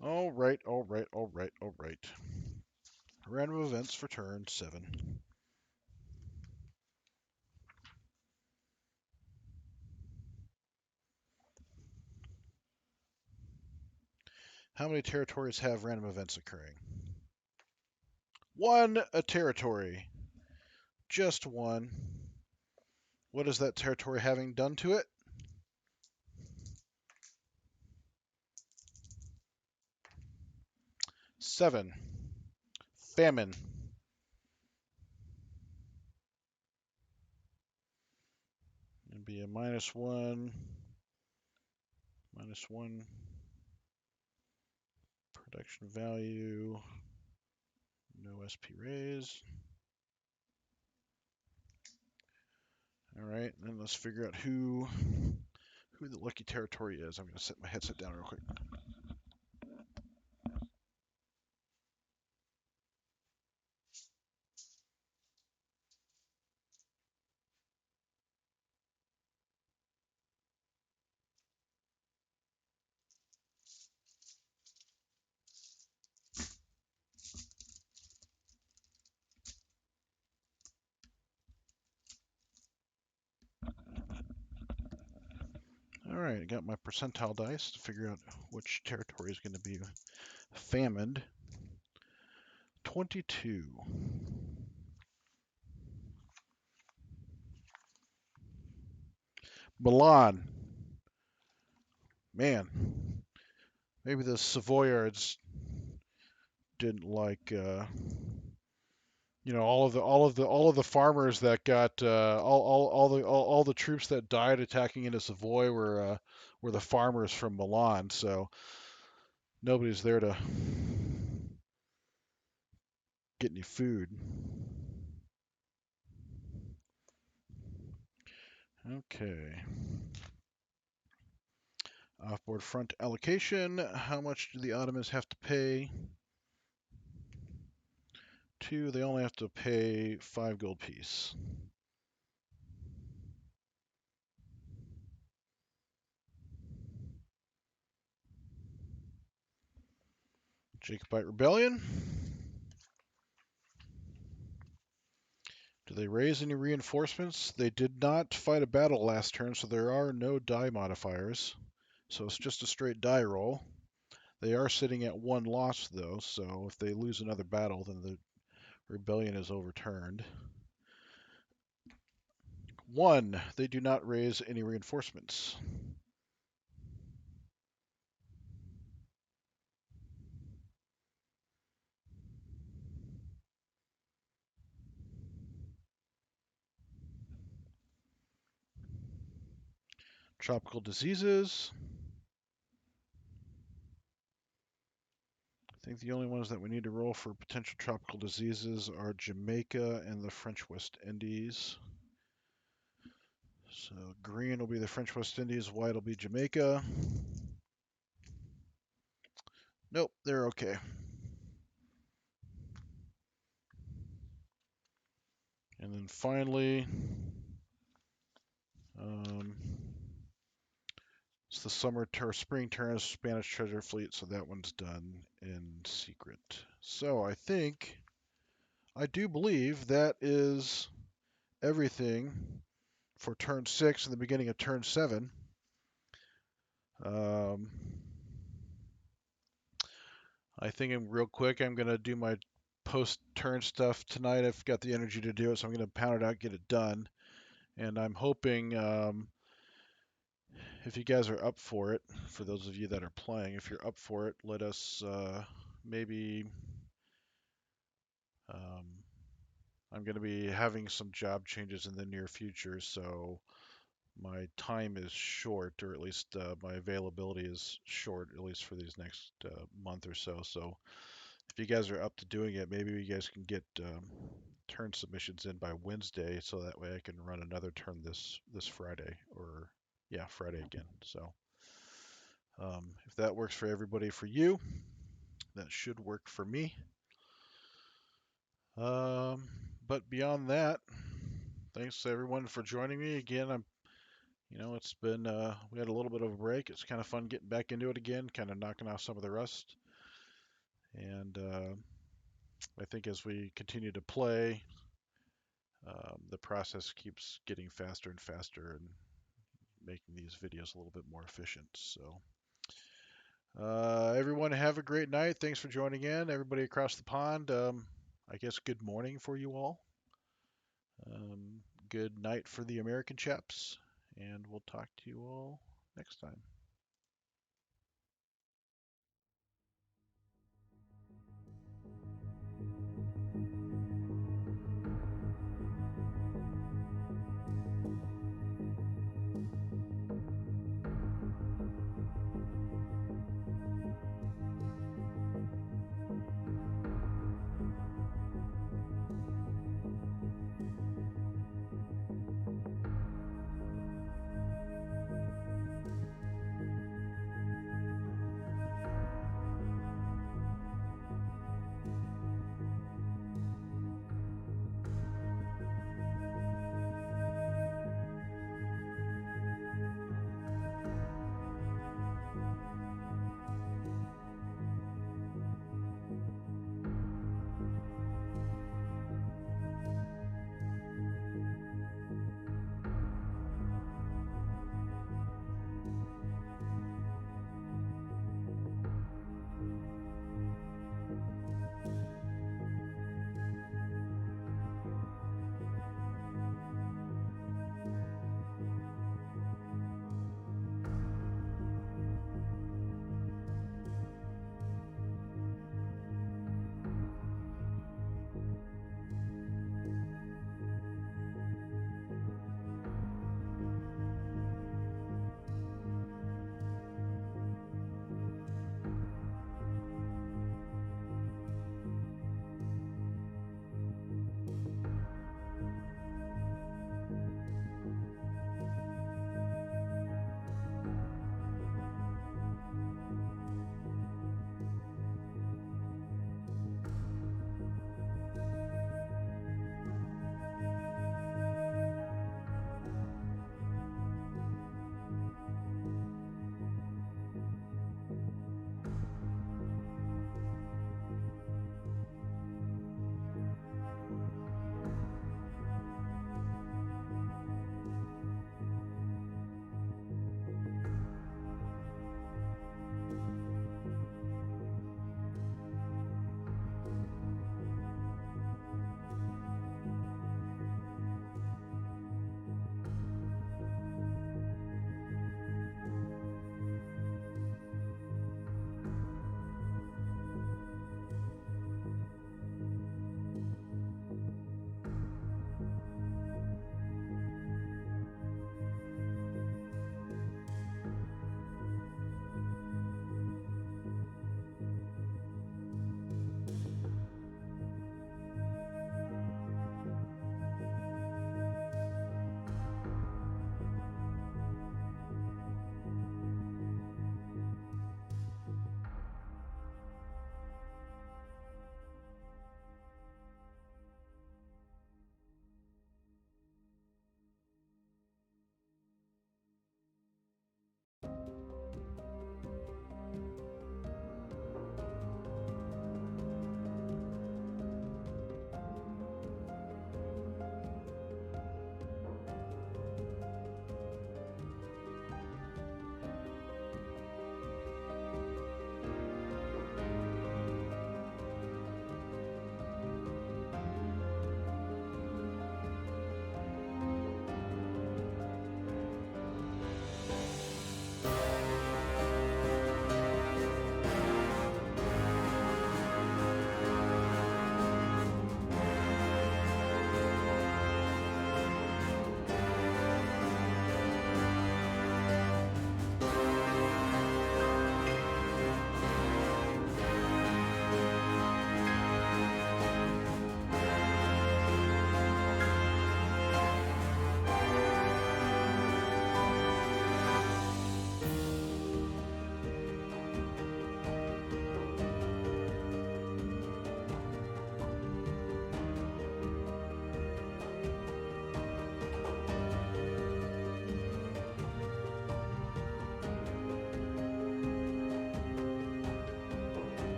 All right, all right, all right, all right. Random events for turn 7. How many territories have random events occurring? 1 a territory. Just 1. What is that territory having done to it? Seven. Famine. going to be a -1, -1 production value, no SP raise. All right, then let's figure out who the lucky territory is. I'm going to set my headset down real quick. All right, I got my percentile dice to figure out which territory is going to be famined. 22. Milan. Man, maybe the Savoyards didn't like all of the farmers that got all the troops that died attacking into Savoy were the farmers from Milan, so nobody's there to get any food. Okay. Offboard front allocation. How much do the Ottomans have to pay? 2. They only have to pay 5 gold piece. Jacobite Rebellion. Do they raise any reinforcements? They did not fight a battle last turn, so there are no die modifiers. So it's just a straight die roll. They are sitting at 1 loss, though, so if they lose another battle, then the rebellion is overturned. 1. They do not raise any reinforcements. Tropical diseases. I think the only ones that we need to roll for potential tropical diseases are Jamaica and the French West Indies. So green will be the French West Indies, white will be Jamaica. Nope, they're okay. And then finally, it's the spring turn of Spanish treasure fleet, so that one's done in secret. So I do believe that is everything for turn 6 and the beginning of turn 7. I think real quick, I'm going to do my post-turn stuff tonight. I've got the energy to do it, so I'm going to pound it out, get it done. And I'm hoping, if you guys are up for it, for those of you that are playing, if you're up for it, let us maybe... I'm going to be having some job changes in the near future, so my time is short, or at least my availability is short, at least for these next month or so. So if you guys are up to doing it, maybe you guys can get turn submissions in by Wednesday, so that way I can run another turn this Friday, or yeah, Friday again. So if that works for everybody, for you, that should work for me. But beyond that, thanks everyone for joining me again. It's been we had a little bit of a break. It's kind of fun getting back into it again, kind of knocking off some of the rust. And I think as we continue to play, the process keeps getting faster and faster and making these videos a little bit more efficient. So everyone have a great night. Thanks for joining in. Everybody across the pond, I guess good morning for you all. Good night for the American chaps. And we'll talk to you all next time.